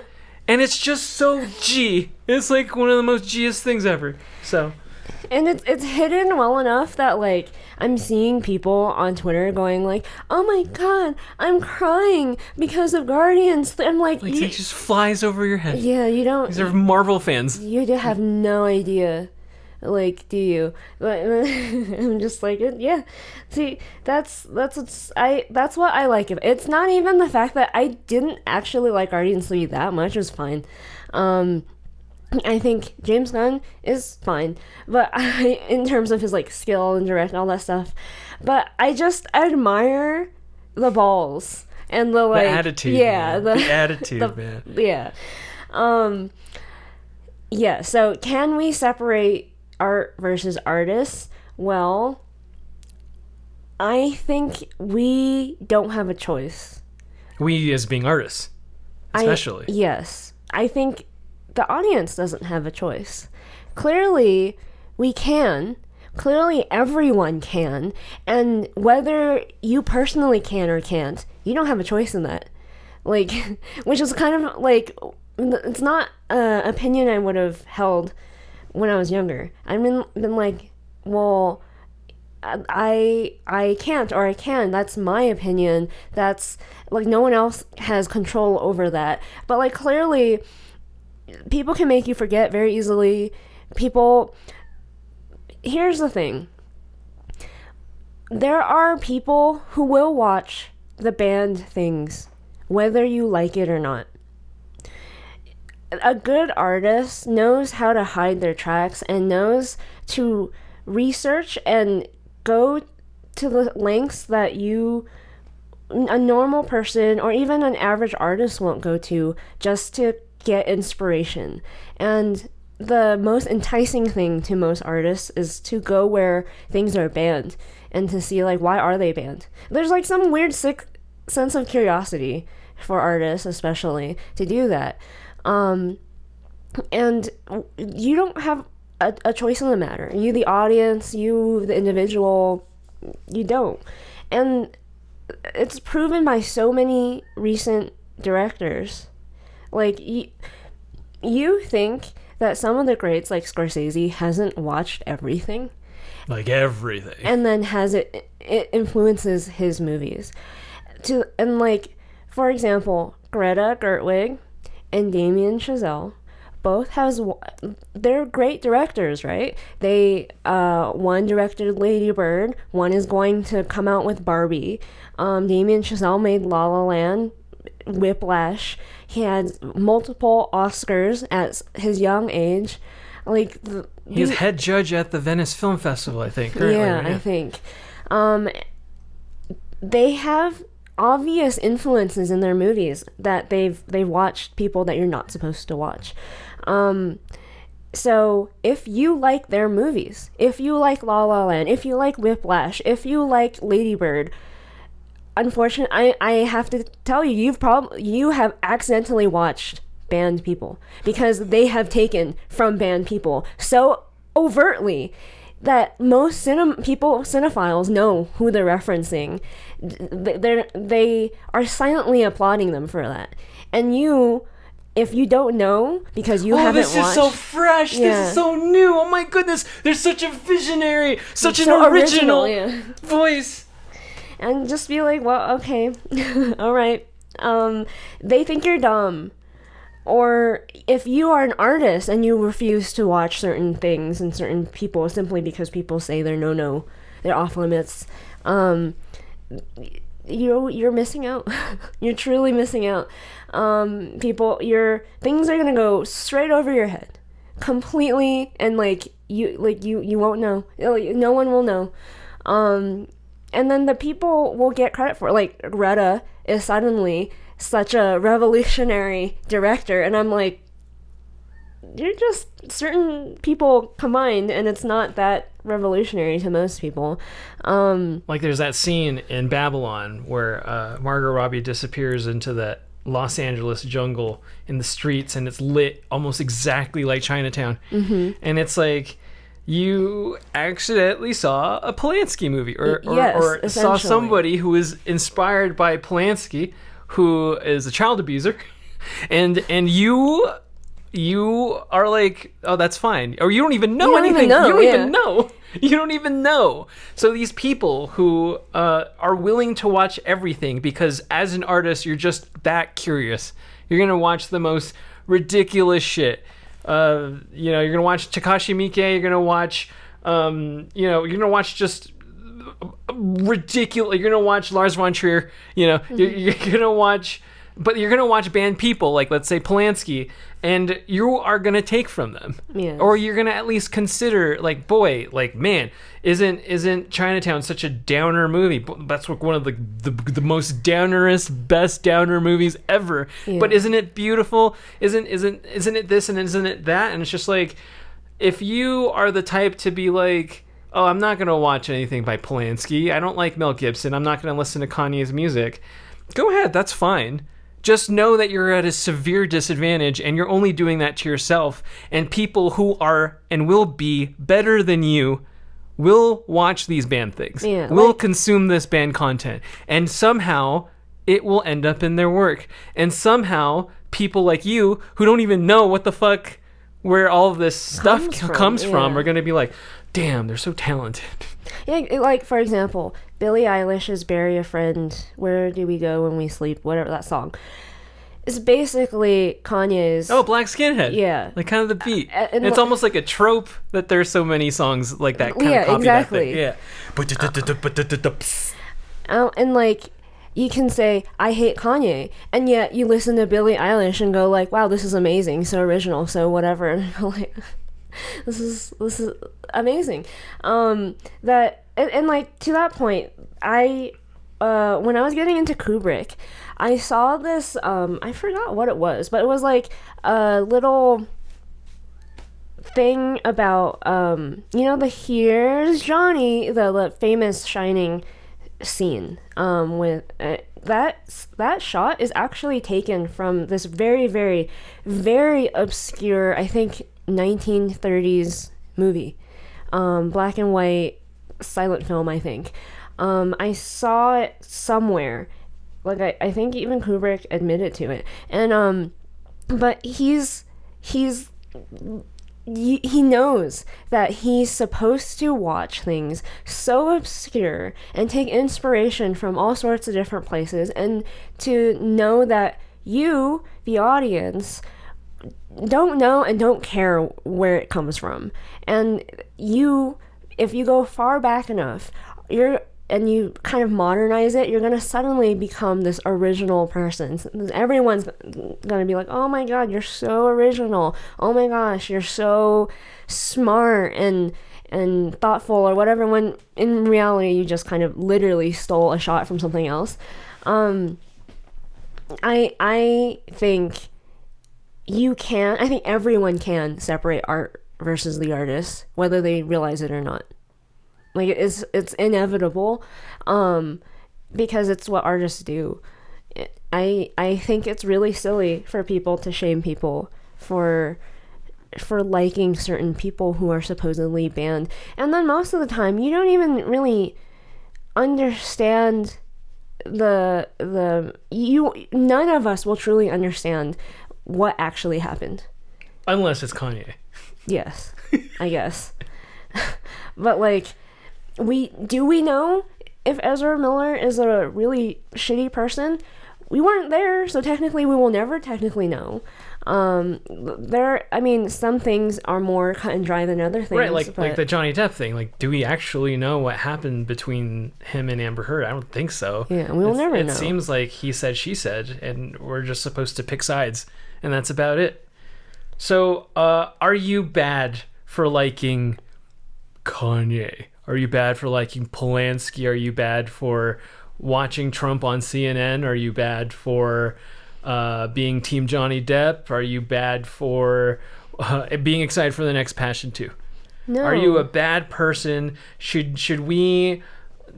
And it's just so G. It's like one of the most G-est things ever. So, and it's hidden well enough that like I'm seeing people on Twitter going like, "Oh my god, I'm crying because of Guardians." I'm like Like it just flies over your head. yeah, you don't. These are Marvel fans. You have no idea. Like, do you? But I'm just like, yeah. See, that's what I like of it. It's not even the fact that I didn't actually like Guardians 3 that much. It was fine. I think James Gunn is fine, but in terms of his like skill and direct and all that stuff, but I just admire the balls and the like attitude. Yeah, man. The attitude, man. Yeah. Yeah. So can we separate art versus artists? Well, I think we don't have a choice. We as being artists, especially. Yes. I think the audience doesn't have a choice. Clearly, we can. Clearly, everyone can. And whether you personally can or can't, you don't have a choice in that. Like, which is kind of like, it's not an opinion I would have held when I was younger. I've been like, well, I can't or I can. That's my opinion. That's like no one else has control over that. But like clearly, people can make you forget very easily. Here's the thing. There are people who will watch the banned things, whether you like it or not. A good artist knows how to hide their tracks and knows to research and go to the lengths that a normal person or even an average artist won't go to just to get inspiration. And the most enticing thing to most artists is to go where things are banned and to see like, why are they banned? There's like some weird sick sense of curiosity for artists especially to do that. And you don't have a choice in the matter. You, the audience, you, the individual, you don't. And it's proven by so many recent directors. Like, you think that some of the greats, like Scorsese, hasn't watched everything? Like everything. And then it influences his movies. And like, for example, Greta Gerwig and Damien Chazelle both they're great directors, right? They one directed Lady Bird, one is going to come out with Barbie. Damien Chazelle made La La Land, Whiplash. He had multiple Oscars at his young age. Like he's head judge at the Venice Film Festival, I think. Currently, yeah, I think. They have obvious influences in their movies that they've watched people that you're not supposed to watch. So if you like their movies, if you like La La Land, if you like Whiplash, if you like Lady Bird, unfortunately, I have to tell you, you have accidentally watched banned people because they have taken from banned people so overtly that most cinephiles know who they're referencing. They are silently applauding them for that. And if you don't know because you haven't watched... this is so fresh. Yeah. This is so new. Oh my goodness. There's such a visionary, such an original yeah. voice. And just be like, well, okay, all right. They think you're dumb. Or if you are an artist and you refuse to watch certain things and certain people simply because people say they're off limits, you're missing out. You're truly missing out. Your things are gonna go straight over your head, completely, and you won't know. No one will know. And then the people will get credit for it. Like Greta is suddenly such a revolutionary director, and I'm like, you're just certain people combined, and it's not that revolutionary to most people. Like there's that scene in Babylon where Margot Robbie disappears into that Los Angeles jungle in the streets, and it's lit almost exactly like Chinatown. Mm-hmm. And it's like you accidentally saw a Polanski movie or saw somebody who was inspired by Polanski, who is a child abuser, and you are like, oh, that's fine, or you don't even know anything. You don't even know. You don't even know. So these people who are willing to watch everything because as an artist, you're just that curious. You're going to watch the most ridiculous shit. You're going to watch Takashi Miike. You're going to watch, you're going to watch just ridiculous. You're going to watch Lars von Trier. You're going to watch... But you're going to watch banned people, like, let's say, Polanski, and you are going to take from them. Yes. Or you're going to at least consider, like, boy, like, man, isn't Chinatown such a downer movie? That's one of the most downerest, best downer movies ever. Yeah. But isn't it beautiful? Isn't it this and isn't it that? And it's just like, if you are the type to be like, oh, I'm not going to watch anything by Polanski. I don't like Mel Gibson. I'm not going to listen to Kanye's music. Go ahead. That's fine. Just know that you're at a severe disadvantage and you're only doing that to yourself. And people who are and will be better than you will watch these banned things, will consume this banned content. And somehow it will end up in their work. And somehow people like you who don't even know what the fuck, where all of this stuff comes from are going to be like, damn, they're so talented. Yeah, like, for example, Billie Eilish's Bury a Friend, Where Do We Go When We Sleep, whatever that song. It's basically Kanye's... Oh, Black Skinhead. Yeah. Like, kind of the beat. It's almost like a trope that there's so many songs like that kind of copy exactly. that thing. Yeah. And, like, you can say, I hate Kanye, and yet you listen to Billie Eilish and go, like, wow, this is amazing, so original, so whatever. And I'm like... This is amazing. Like, to that point, when I was getting into Kubrick, I saw this, I forgot what it was, but it was like a little thing about, the Here's Johnny, the famous Shining scene, with that shot is actually taken from this very, very, very obscure, I think, 1930s movie, black and white silent film, I think. I saw it somewhere, like I think even Kubrick admitted to it, and but he knows that he's supposed to watch things so obscure and take inspiration from all sorts of different places, and to know that you, the audience, don't know and don't care where it comes from. And if you go far back enough, and you kind of modernize it, you're going to suddenly become this original person. Everyone's going to be like, oh my god, you're so original. Oh my gosh, you're so smart and thoughtful or whatever, when in reality you just kind of literally stole a shot from something else. I think I think everyone can separate art versus the artist, whether they realize it or not. Like, it's inevitable, because it's what artists do. I think it's really silly for people to shame people for liking certain people who are supposedly banned. And then most of the time, you don't even really understand none of us will truly understand what actually happened. Unless it's Kanye. Yes, I guess. But, like, we know if Ezra Miller is a really shitty person? We weren't there, so technically we will never technically know. Some things are more cut and dry than other things. Right, like the Johnny Depp thing. Like, do we actually know what happened between him and Amber Heard? I don't think so. Yeah, we'll never know. It seems like he said, she said, and we're just supposed to pick sides, and that's about it. So, are you bad for liking Kanye? Are you bad for liking Polanski? Are you bad for watching Trump on CNN? Are you bad for being Team Johnny Depp? Are you bad for being excited for the next Passion 2? No. Are you a bad person? Should we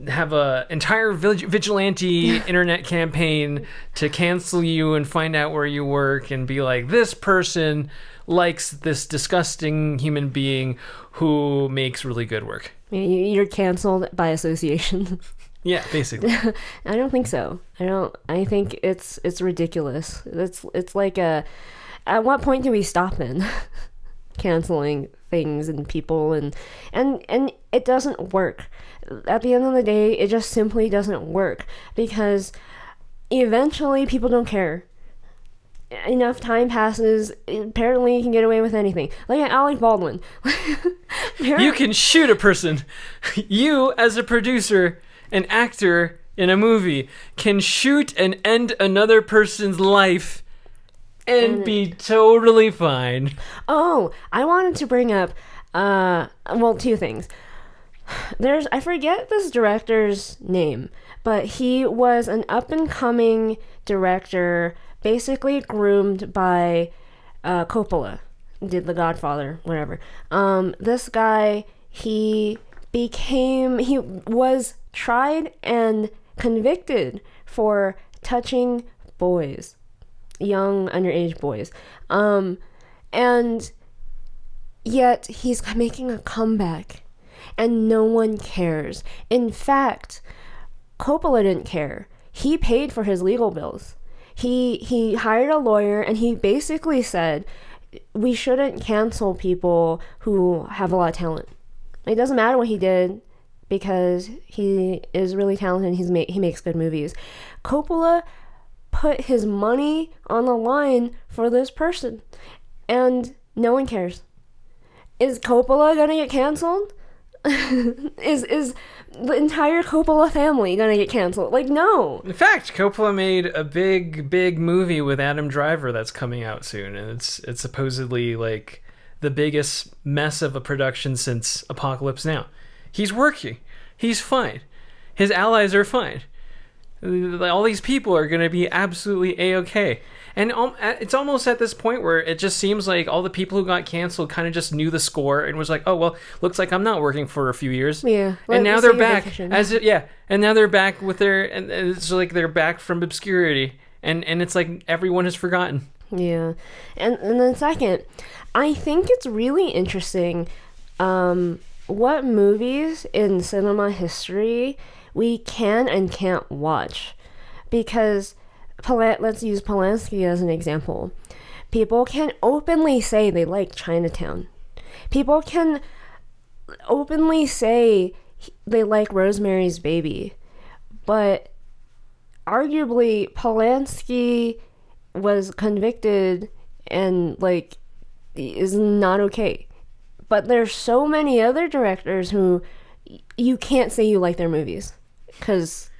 have a entire vigilante internet campaign to cancel you and find out where you work and be like, this person likes this disgusting human being who makes really good work? You're canceled by association. Yeah, basically. I don't think so. I think it's ridiculous. It's like at what point do we stop then? canceling things and people, and it doesn't work. At the end of the day, it just simply doesn't work, because eventually people don't care. Enough time passes, apparently you can get away with anything. Like Alec Baldwin. You can shoot a person. You, as a producer, an actor in a movie, can shoot and end another person's life and be totally fine. Oh, I wanted to bring up, two things. I forget this director's name, but he was an up-and-coming director, basically groomed by Coppola, did The Godfather, whatever. This guy, he was tried and convicted for touching boys, young underage boys. And yet he's making a comeback and no one cares. In fact, Coppola didn't care. He paid for his legal bills. He hired a lawyer and he basically said, we shouldn't cancel people who have a lot of talent. It doesn't matter what he did, because he is really talented and he makes good movies. Coppola put his money on the line for this person, and no one cares. Is Coppola gonna get canceled? is the entire Coppola family gonna get canceled? Like, no. In fact, Coppola made a big movie with Adam Driver that's coming out soon, and it's supposedly like the biggest mess of a production since Apocalypse Now. He's working. He's fine. His allies are fine. All these people are going to be absolutely A-okay. And it's almost at this point where it just seems like all the people who got canceled kind of just knew the score and was like, oh, well, looks like I'm not working for a few years. Yeah. And now they're back. And now they're back with and it's like they're back from obscurity. And it's like everyone has forgotten. Yeah. And then second, I think it's really interesting what movies in cinema history we can and can't watch. Because let's use Polanski as an example. People can openly say they like Chinatown. People can openly say they like Rosemary's Baby. But arguably, Polanski was convicted and is not okay. But there's so many other directors who you can't say you like their movies because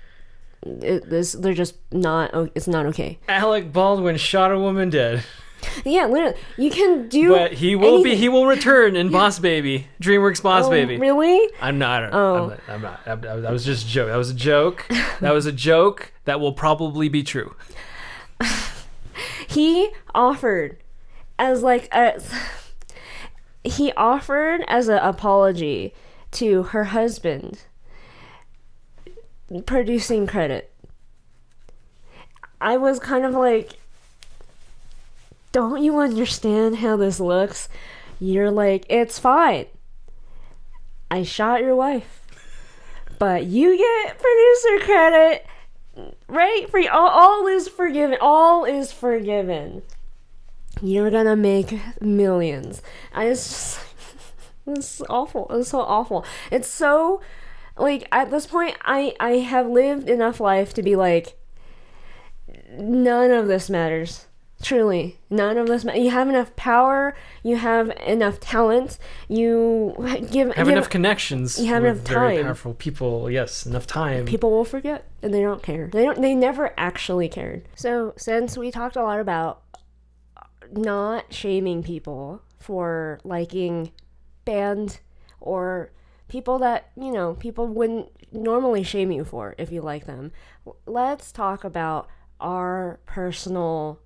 they're just not. It's not okay. Alec Baldwin shot a woman dead. Yeah, literally, you can do. But he will anything. He will return in Boss Baby, DreamWorks Boss Baby. Really? I'm not. That was just a joke. That was a joke. That was a joke that will probably be true. He offered as an apology to her husband producing credit. I was kind of like, don't you understand how this looks? You're like, it's fine. I shot your wife. But you get producer credit, right? For all is forgiven. All is forgiven. You're gonna make millions. It's awful. It's so awful. It's so, at this point, I have lived enough life to be like, none of this matters. Truly, none of this. You have enough power. You have enough talent. You have enough connections. You have enough time. Very powerful people. Yes, enough time. People will forget, and they don't care. They never actually cared. So, since we talked a lot about not shaming people for liking band or people that people wouldn't normally shame you for if you like them, let's talk about our personal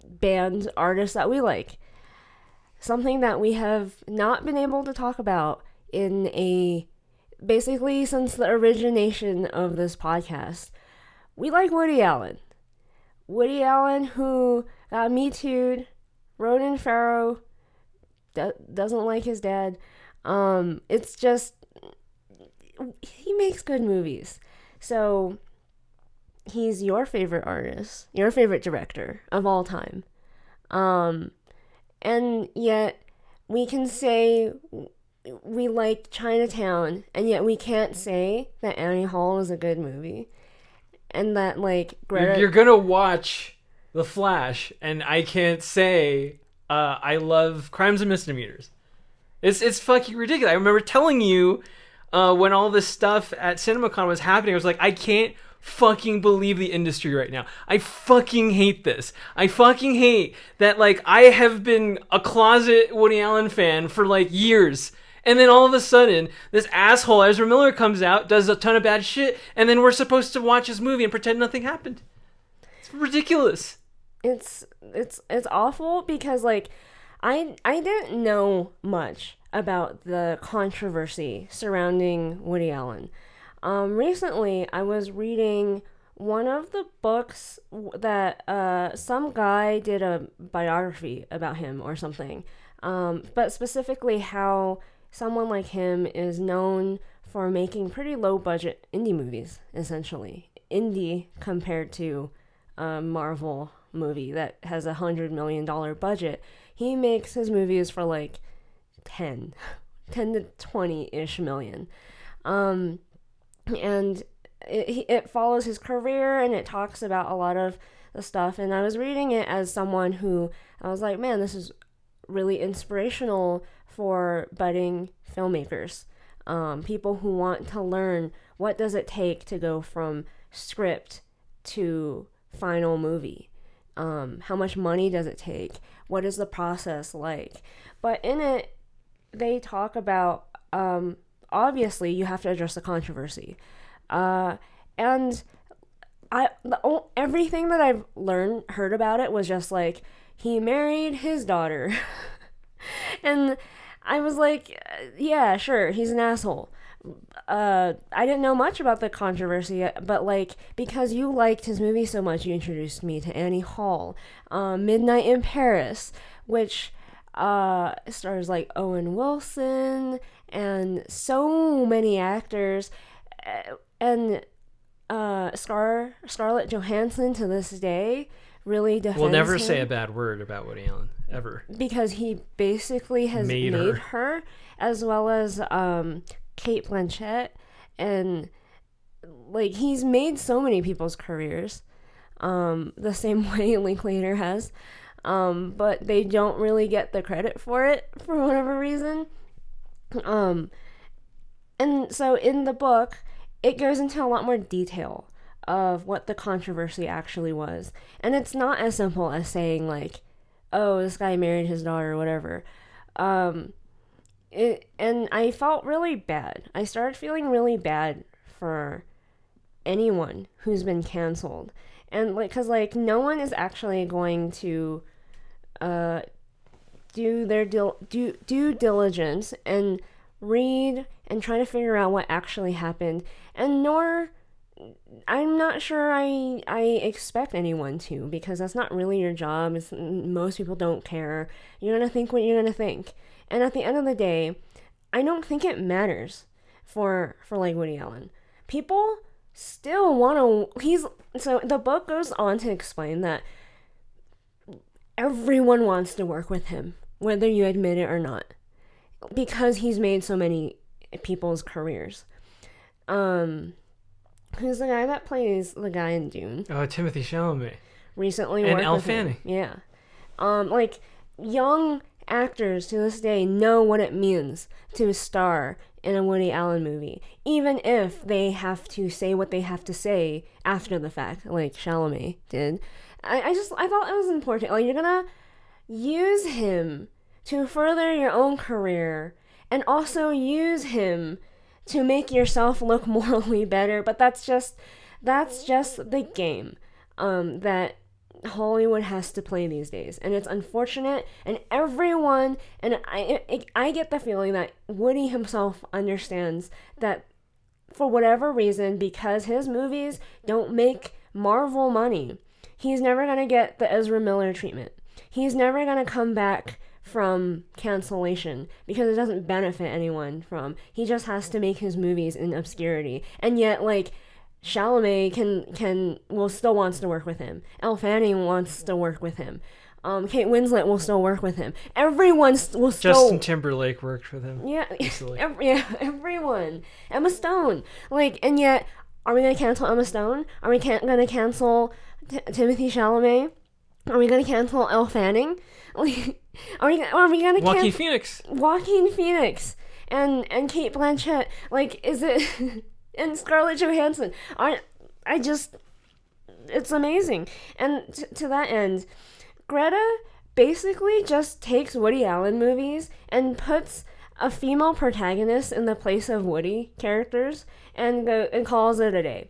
band artists that we like. Something that we have not been able to talk about basically since the origination of this podcast. We like Woody Allen. Woody Allen, who got Me Too'd, Ronan Farrow, doesn't like his dad. It's just, he makes good movies. So he's your favorite artist, your favorite director of all time. And yet we can say we like Chinatown, and yet we can't say that Annie Hall is a good movie. And that, like, Greta... You're gonna watch The Flash, and I can't say I love Crimes and Misdemeanors. It's fucking ridiculous. I remember telling you when all this stuff at CinemaCon was happening, I was like, I can't fucking believe the industry right now. I fucking hate this. I fucking hate that, like, I have been a closet Woody Allen fan for, like, years. And then all of a sudden, this asshole Ezra Miller comes out, does a ton of bad shit, and then we're supposed to watch his movie and pretend nothing happened. It's ridiculous. It's awful because, like, I didn't know much about the controversy surrounding Woody Allen. Recently, I was reading one of the books that some guy did a biography about him or something, but specifically how someone like him is known for making pretty low-budget indie movies, essentially. Indie compared to a Marvel movie that has $100 million budget. He makes his movies for like 10 to 20-ish million. And it follows his career, and it talks about a lot of the stuff. And I was reading it as someone who, I was like, man, this is really inspirational for budding filmmakers. People who want to learn what does it take to go from script to final movie. How much money does it take? What is the process like? But in it, they talk about, obviously, you have to address the controversy. And everything that I've heard about it was just like, he married his daughter. And I was like, yeah, sure, he's an asshole. I didn't know much about the controversy, but like, because you liked his movie so much, you introduced me to Annie Hall, Midnight in Paris, which stars like Owen Wilson and so many actors, and Scarlett Johansson to this day really defends We'll never him say a bad word about Woody Allen, ever. because he basically has made her, as well as Kate Blanchett, and like, he's made so many people's careers the same way Linklater has, but they don't really get the credit for it for whatever reason. And so in the book, it goes into a lot more detail of what the controversy actually was. And it's not as simple as saying, like, oh, this guy married his daughter or whatever. And I felt really bad. I started feeling really bad for anyone who's been canceled. And, like, because, like, no one is actually going to do their due diligence and read and try to figure out what actually happened. And nor... I'm not sure I expect anyone to, because that's not really your job. Most people don't care. You're going to think what you're going to think. And at the end of the day, I don't think it matters for like Woody Allen. People still want to... So the book goes on to explain that everyone wants to work with him, whether you admit it or not, because he's made so many people's careers. Who's the guy that plays the guy in Dune? Oh, Timothy Chalamet. Recently and worked Elle with Fanning. Him. Yeah. Like, young actors to this day know what it means to star in a Woody Allen movie, even if they have to say what they have to say after the fact, like Chalamet did. I thought it was important. Like, you're gonna use him to further your own career, and also use him to make yourself look morally better, but that's just the game that Hollywood has to play these days, and it's unfortunate. And everyone, and I get the feeling that Woody himself understands that for whatever reason, because his movies don't make Marvel money, he's never gonna get the Ezra Miller treatment. He's never gonna come back from cancellation because it doesn't benefit anyone from. He just has to make his movies in obscurity. And yet, like, Chalamet still wants to work with him. Elle Fanning wants to work with him. Kate Winslet will still work with him. Everyone will still. Justin Timberlake worked with him. Yeah, Recently. everyone. Emma Stone. Like, and yet, are we gonna cancel Emma Stone? Are we gonna cancel Timothy Chalamet? Are we gonna cancel Elle Fanning? Like, are we gonna Joaquin Phoenix? Joaquin Phoenix and Kate Blanchett? Like, is it and Scarlett Johansson? It's amazing. And to that end, Greta basically just takes Woody Allen movies and puts a female protagonist in the place of Woody characters and calls it a day.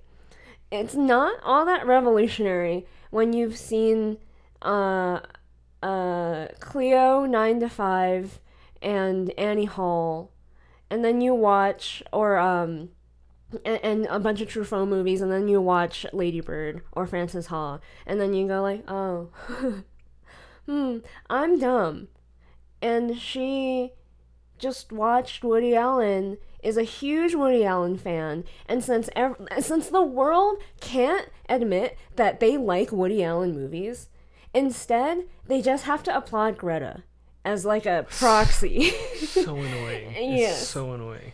It's not all that revolutionary when you've seen Cleo 9 to 5 and Annie Hall, and then you watch and a bunch of Truffaut movies, and then you watch Lady Bird or Frances Ha, and then you go like, oh, I'm dumb. And she just watched Woody Allen, is a huge Woody Allen fan, and since the world can't admit that they like Woody Allen movies, instead they just have to applaud Greta as like a proxy. So annoying. Yes. It's so annoying.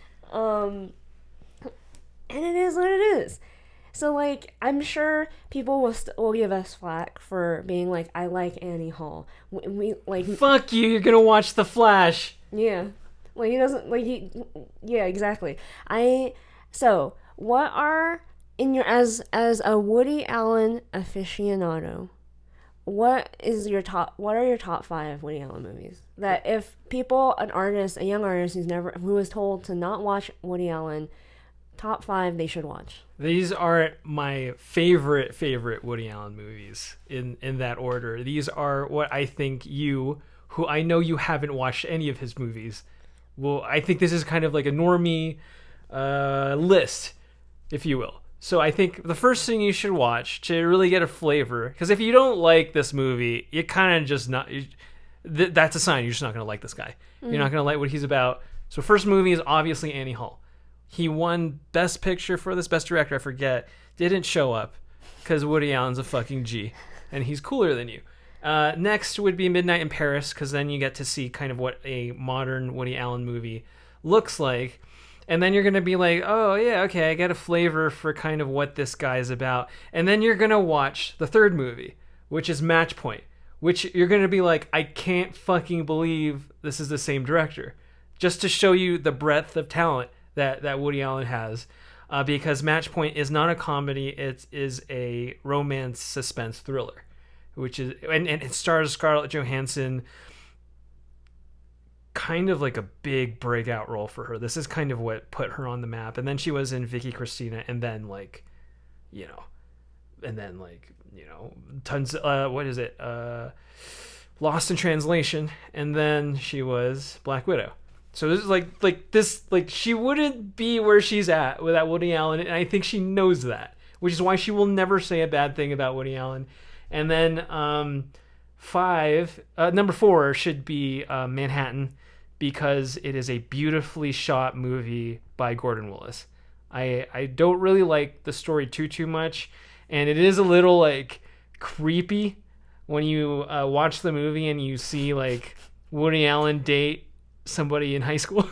And it is what it is. So, like, I'm sure people will give us flack for being like, I like Annie Hall. We like. Fuck you! You're gonna watch The Flash. Yeah, like he doesn't like he. Yeah, exactly. So what are in your as a Woody Allen aficionado? What are your top 5 Woody Allen movies that if people, a young artist who was told to not watch Woody Allen, top 5 they should watch? These are my favorite Woody Allen movies in that order. These are what I think who I know you haven't watched any of his movies. Well, I think this is kind of like a normie list, if you will. So I think the first thing you should watch to really get a flavor, because if you don't like this movie, you kind of just not. That's a sign you're just not going to like this guy. You're not going to like what he's about. So first movie is obviously Annie Hall. He won Best Picture for this, Best Director, I forget. Didn't show up because Woody Allen's a fucking G, and he's cooler than you. Next would be Midnight in Paris, because then you get to see kind of what a modern Woody Allen movie looks like. And then you're going to be like, oh, yeah, okay, I get a flavor for kind of what this guy's about. And then you're going to watch the third movie, which is Match Point, which you're going to be like, I can't fucking believe this is the same director. Just to show you the breadth of talent that Woody Allen has. Because Match Point is not a comedy, it is a romance suspense thriller. Which is and it stars Scarlett Johansson, kind of like a big breakout role for her. This is kind of what put her on the map. And then she was in Vicky Cristina, and then tons. What is it? Lost in Translation, and then she was Black Widow. So this is she wouldn't be where she's at without Woody Allen, and I think she knows that, which is why she will never say a bad thing about Woody Allen. And then number 4 should be Manhattan, because it is a beautifully shot movie by Gordon Willis. I don't really like the story too much, and it is a little like creepy when you watch the movie and you see like Woody Allen date somebody in high school.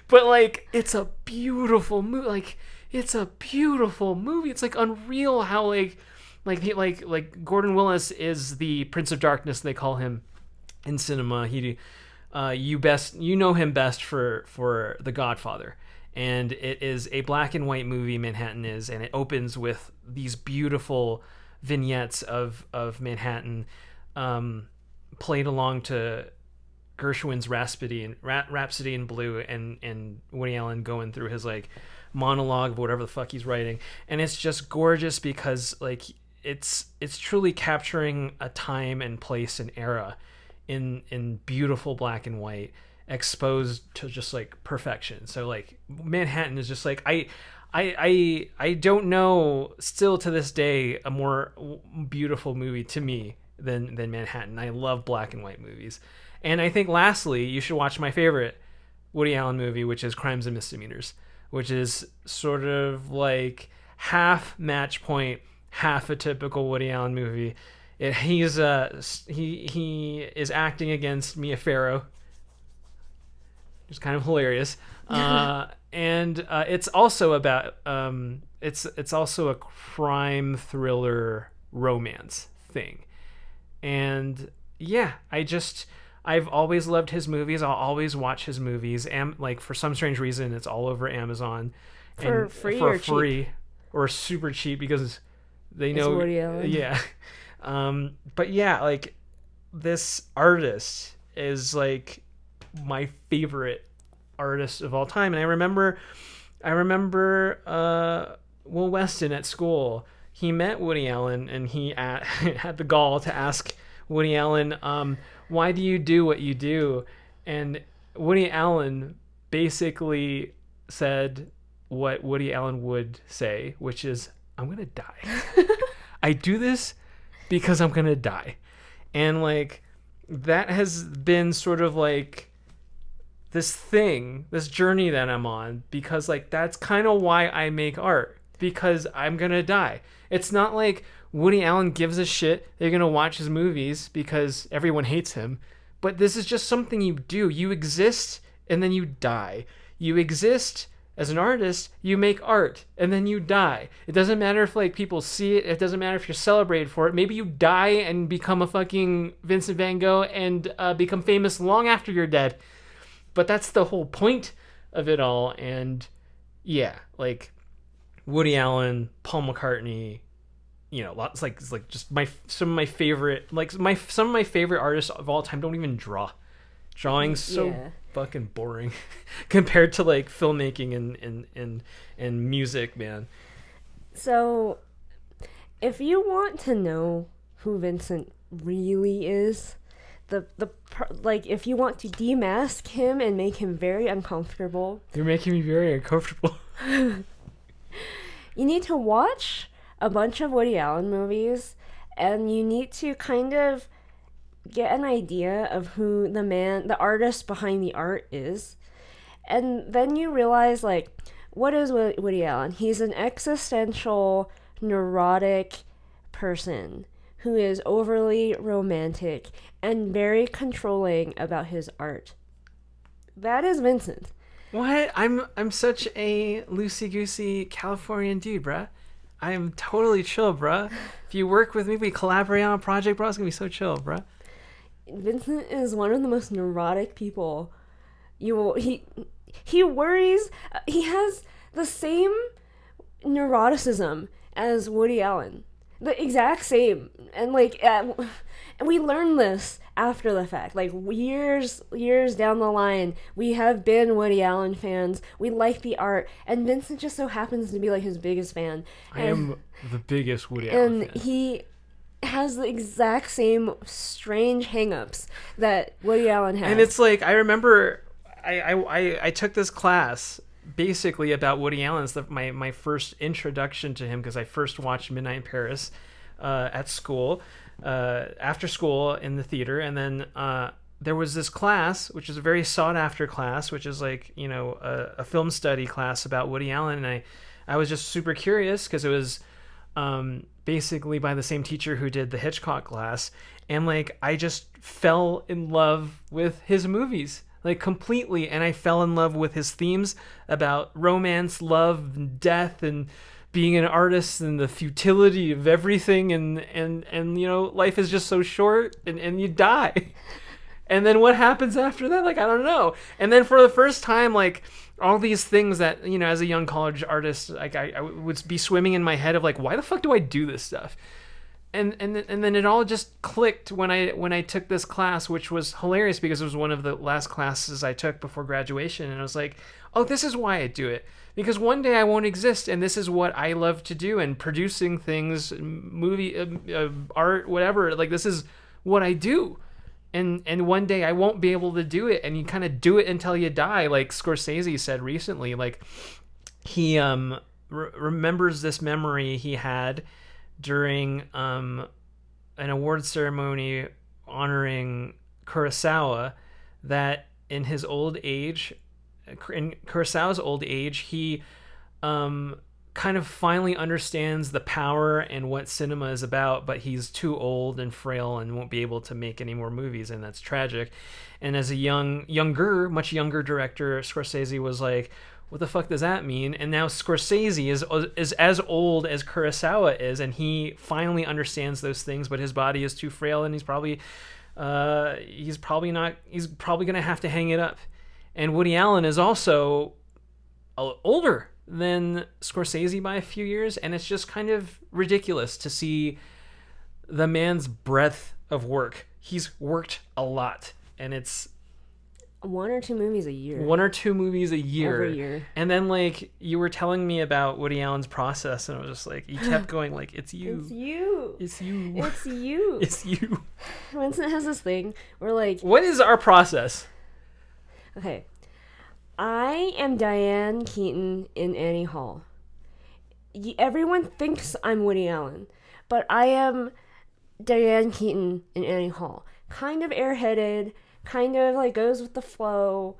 But like it's a beautiful movie. It's like unreal how like Gordon Willis is the Prince of Darkness, they call him in cinema. You know him best for The Godfather, and it is a black and white movie. Manhattan is, and it opens with these beautiful vignettes of Manhattan, played along to Gershwin's Rhapsody in Blue, and Woody Allen going through his like monologue of whatever the fuck he's writing, and it's just gorgeous because like it's truly capturing a time and place and era in beautiful black and white, exposed to just like perfection. So like Manhattan is just like I don't know still to this day a more beautiful movie to me than Manhattan. I love black and white movies. And I think lastly, you should watch my favorite Woody Allen movie, which is Crimes and Misdemeanors, which is sort of like half Match Point, half a typical Woody Allen movie. He is acting against Mia Farrow, which is kind of hilarious. And it's also about it's also a crime thriller romance thing. And yeah, I've always loved his movies. I'll always watch his movies. And like for some strange reason, it's all over Amazon For free or cheap? or super cheap because they know. It's Woody Allen. Yeah. But yeah, like this artist is like my favorite artist of all time. And I remember Will Weston at school. He met Woody Allen and he had the gall to ask Woody Allen, why do you do what you do? And Woody Allen basically said what Woody Allen would say, which is, I'm going to die. I do this because I'm going to die. And like, that has been sort of like this journey that I'm on, because like, that's kind of why I make art, because I'm going to die. It's not like Woody Allen gives a shit they're going to watch his movies because everyone hates him. But this is just something you do. You exist and then you die. You exist as an artist, you make art, and then you die. It doesn't matter if like people see it. It doesn't matter if you're celebrated for it. Maybe you die and become a fucking Vincent van Gogh and become famous long after you're dead. But that's the whole point of it all. And yeah, like Woody Allen, Paul McCartney, you know, lots like just some of my favorite artists of all time don't even draw. Drawing's so fucking boring compared to like filmmaking and music, man. So if you want to know who Vincent really is, if you want to demask him and make him very uncomfortable, You're making me very uncomfortable. you need to watch a bunch of Woody Allen movies, and you need to kind of get an idea of who the artist behind the art is. And then you realize, like, what is Woody Allen? He's an existential, neurotic person who is overly romantic and very controlling about his art. That is Vincent. What? I'm such a loosey-goosey Californian dude, bruh. I am totally chill, bruh. If you work with me, we collaborate on a project, bro, it's gonna be so chill, bruh. Vincent is one of the most neurotic people. He worries. He has the same neuroticism as Woody Allen, the exact same. And like, and we learned this after the fact. Like years down the line, we have been Woody Allen fans. We like the art, and Vincent just so happens to be like his biggest fan. I am the biggest Woody Allen fan. And he has the exact same strange hang-ups that Woody Allen has. And it's like, I remember I took this class basically about Woody Allen. It's my first introduction to him, because I first watched Midnight in Paris at school, after school in the theater. And then there was this class, which is a very sought-after class, which is like, you know, a film study class about Woody Allen. And I was just super curious, because it was basically by the same teacher who did the Hitchcock class, and like I just fell in love with his movies, like completely. And I fell in love with his themes about romance, love, and death, and being an artist, and the futility of everything, and you know, life is just so short, and you die. And then what happens after that? Like, I don't know. And then for the first time, like, all these things that, you know, as a young college artist, like I would be swimming in my head of like, why the fuck do I do this stuff? And then it all just clicked when I took this class, which was hilarious because it was one of the last classes I took before graduation. And I was like, oh, this is why I do it. Because one day I won't exist, and this is what I love to do, and producing things, movie, art, whatever. Like, this is what I do. And one day I won't be able to do it, and you kind of do it until you die, like Scorsese said recently. Like, he remembers this memory he had during an award ceremony honoring Kurosawa, that in his old age, in Kurosawa's old age, he kind of finally understands the power and what cinema is about, but he's too old and frail and won't be able to make any more movies, and that's tragic. And as a much younger director, Scorsese was like, what the fuck does that mean? And now Scorsese is as old as Kurosawa is, and he finally understands those things, but his body is too frail, and he's probably gonna have to hang it up. And Woody Allen is also older than Scorsese by a few years, and it's just kind of ridiculous to see the man's breadth of work. He's worked a lot, and it's one or two movies a year. Every year. And then, like, you were telling me about Woody Allen's process, and I was just like, you kept going, like, it's you. It's you. It's you. It's you. It's you. Vincent has this thing where, like... What is our process? Okay. I am Diane Keaton in Annie Hall. Everyone thinks I'm Woody Allen, but I am Diane Keaton in Annie Hall. Kind of airheaded, kind of like goes with the flow,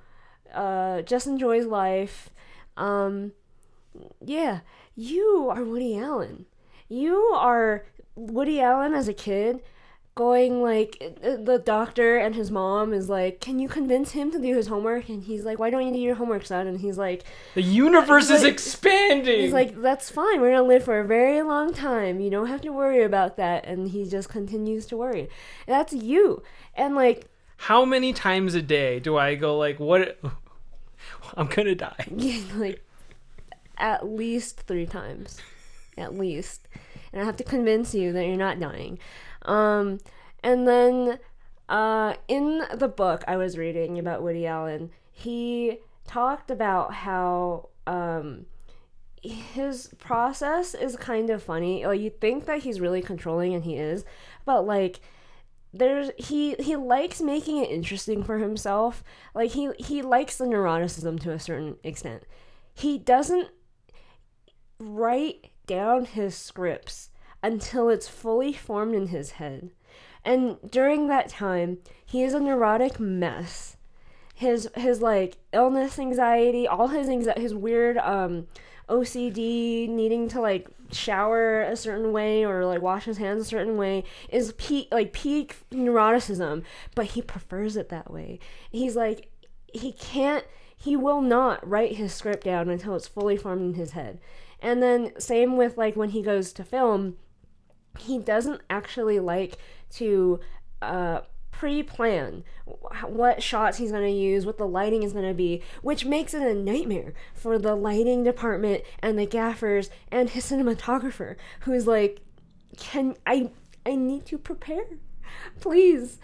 just enjoys life. Yeah, you are Woody Allen. You are Woody Allen as a kid, going like, the doctor and his mom is like, can you convince him to do his homework? And he's like, why don't you do your homework, son? And he's like, the universe is expanding. He's like, that's fine. We're gonna live for a very long time. You don't have to worry about that. And he just continues to worry. That's you. And like, how many times a day do I go like, what? I'm gonna die. Like, at least 3 times. At least. And I have to convince you that you're not dying. And then in the book I was reading about Woody Allen, he talked about how his process is kind of funny. Like, you think that he's really controlling, and he is, but like, he likes making it interesting for himself. Like, he likes the neuroticism to a certain extent. He doesn't write down his scripts until it's fully formed in his head. And during that time, he is a neurotic mess. His like illness, anxiety, all his weird OCD, needing to like shower a certain way or like wash his hands a certain way, is peak neuroticism, but he prefers it that way. He's like, he will not write his script down until it's fully formed in his head. And then same with like when he goes to film, he doesn't actually like to pre-plan what shots he's going to use, what the lighting is going to be, which makes it a nightmare for the lighting department and the gaffers and his cinematographer, who's like, I need to prepare, please.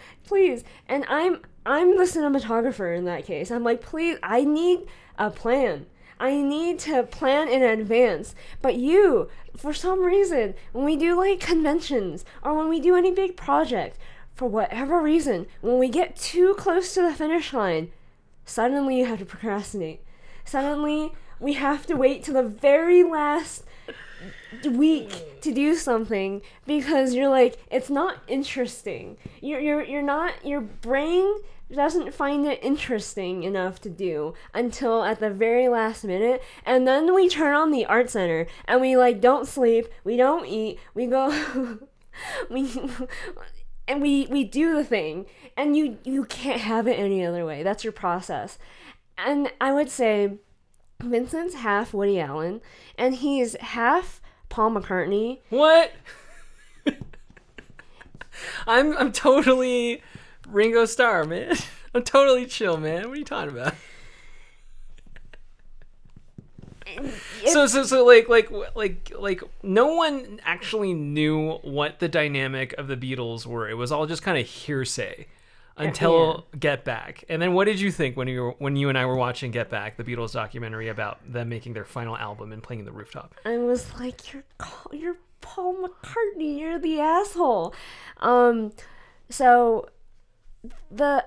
And I'm the cinematographer in that case. I'm like, please, I need a plan. I need to plan in advance. But you, for some reason, when we do like conventions or when we do any big project, for whatever reason, when we get too close to the finish line, suddenly you have to procrastinate. Suddenly we have to wait till the very last week to do something because you're like, it's not interesting. You're not, your brain doesn't find it interesting enough to do until at the very last minute. And then we turn on the art center and we like don't sleep, we don't eat, we go we do the thing, and you can't have it any other way. That's your process. And I would say Vincent's half Woody Allen and he's half Paul McCartney. What? I'm totally Ringo Starr, man. I'm totally chill, man. What are you talking about? So like no one actually knew what the dynamic of the Beatles were. It was all just kind of hearsay until Get Back. And then what did you think when you and I were watching Get Back, the Beatles documentary about them making their final album and playing the rooftop? I was like, you're Paul McCartney, you're the asshole. So the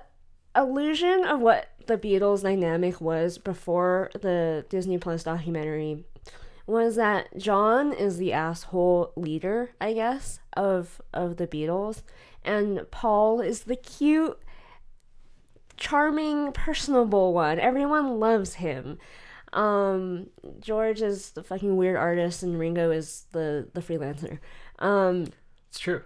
illusion of what the Beatles dynamic was before the Disney Plus documentary was that John is the asshole leader, I guess, of the Beatles, and Paul is the cute, charming, personable one. Everyone loves him. George is the fucking weird artist, and Ringo is the freelancer. It's true.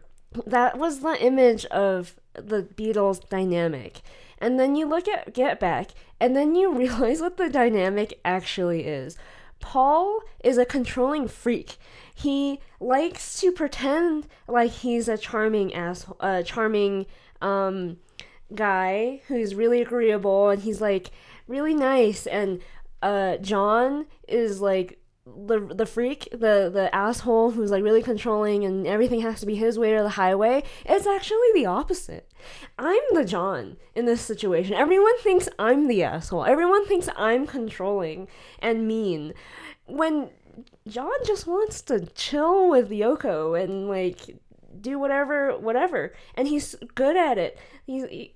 That was the image of the Beatles dynamic. And then you look at Get Back, and then you realize what the dynamic actually is. Paul is a controlling freak. He likes to pretend like he's a charming guy who's really agreeable, and he's like really nice. And John is like the freak, the asshole who's like really controlling, and everything has to be his way or the highway. It's actually the opposite. I'm the John in this situation. Everyone thinks I'm the asshole. Everyone thinks I'm controlling and mean, when John just wants to chill with Yoko and like do whatever, and he's good at it.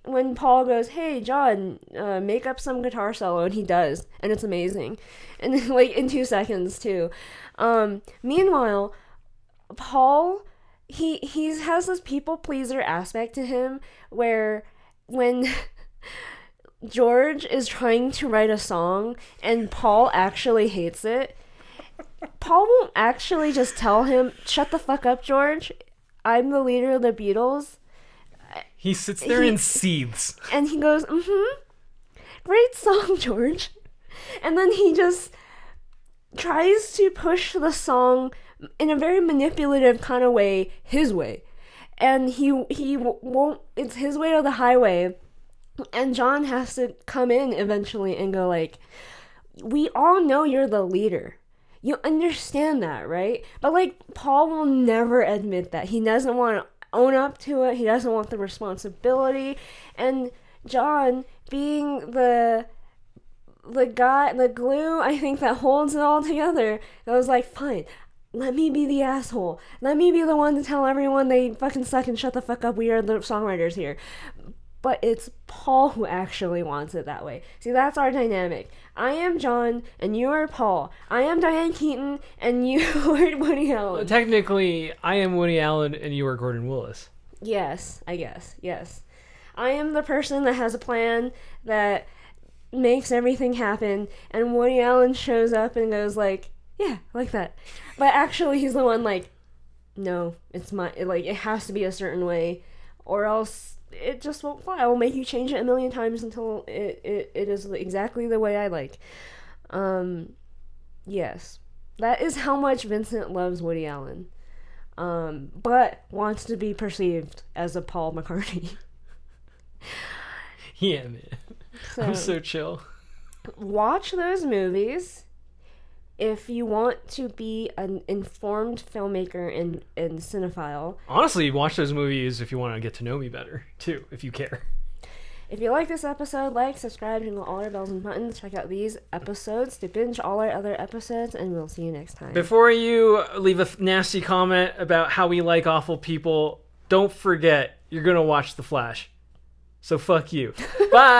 When Paul goes, "Hey John, make up some guitar solo," and he does, and it's amazing, and like in 2 seconds too. Meanwhile, Paul, he has this people pleaser aspect to him, where when George is trying to write a song and Paul actually hates it, Paul won't actually just tell him, "Shut the fuck up, George. I'm the leader of the Beatles." He sits there and seethes. And he goes, "Great song, George." And then he just tries to push the song in a very manipulative kind of way, his way. And he won't, it's his way or the highway. And John has to come in eventually and go like, "We all know you're the leader. You understand that, right?" But like, Paul will never admit that. He doesn't want to own up to it. He doesn't want the responsibility. And John, being the guy, the glue, I think, that holds it all together, that was like, "Fine, let me be the asshole. Let me be the one to tell everyone they fucking suck and shut the fuck up. We are the songwriters here." But it's Paul who actually wants it that way. See, that's our dynamic. I am John, and you are Paul. I am Diane Keaton, and you are Woody Allen. Technically, I am Woody Allen, and you are Gordon Willis. Yes, I guess. Yes. I am the person that has a plan that makes everything happen, and Woody Allen shows up and goes like, "Yeah, like that." But actually, he's the one like, "No, it's it has to be a certain way, or else it just won't fly. I will make you change it a million times until it is exactly the way I like." Yes. That is how much Vincent loves Woody Allen. But wants to be perceived as a Paul McCartney. Yeah, man. I'm so chill. Watch those movies if you want to be an informed filmmaker and cinephile. Honestly, watch those movies if you want to get to know me better, too, if you care. If you like this episode, like, subscribe, jingle all our bells and buttons. Check out these episodes to binge all our other episodes, and we'll see you next time. Before you leave a nasty comment about how we like awful people, don't forget, you're going to watch The Flash. So fuck you. Bye!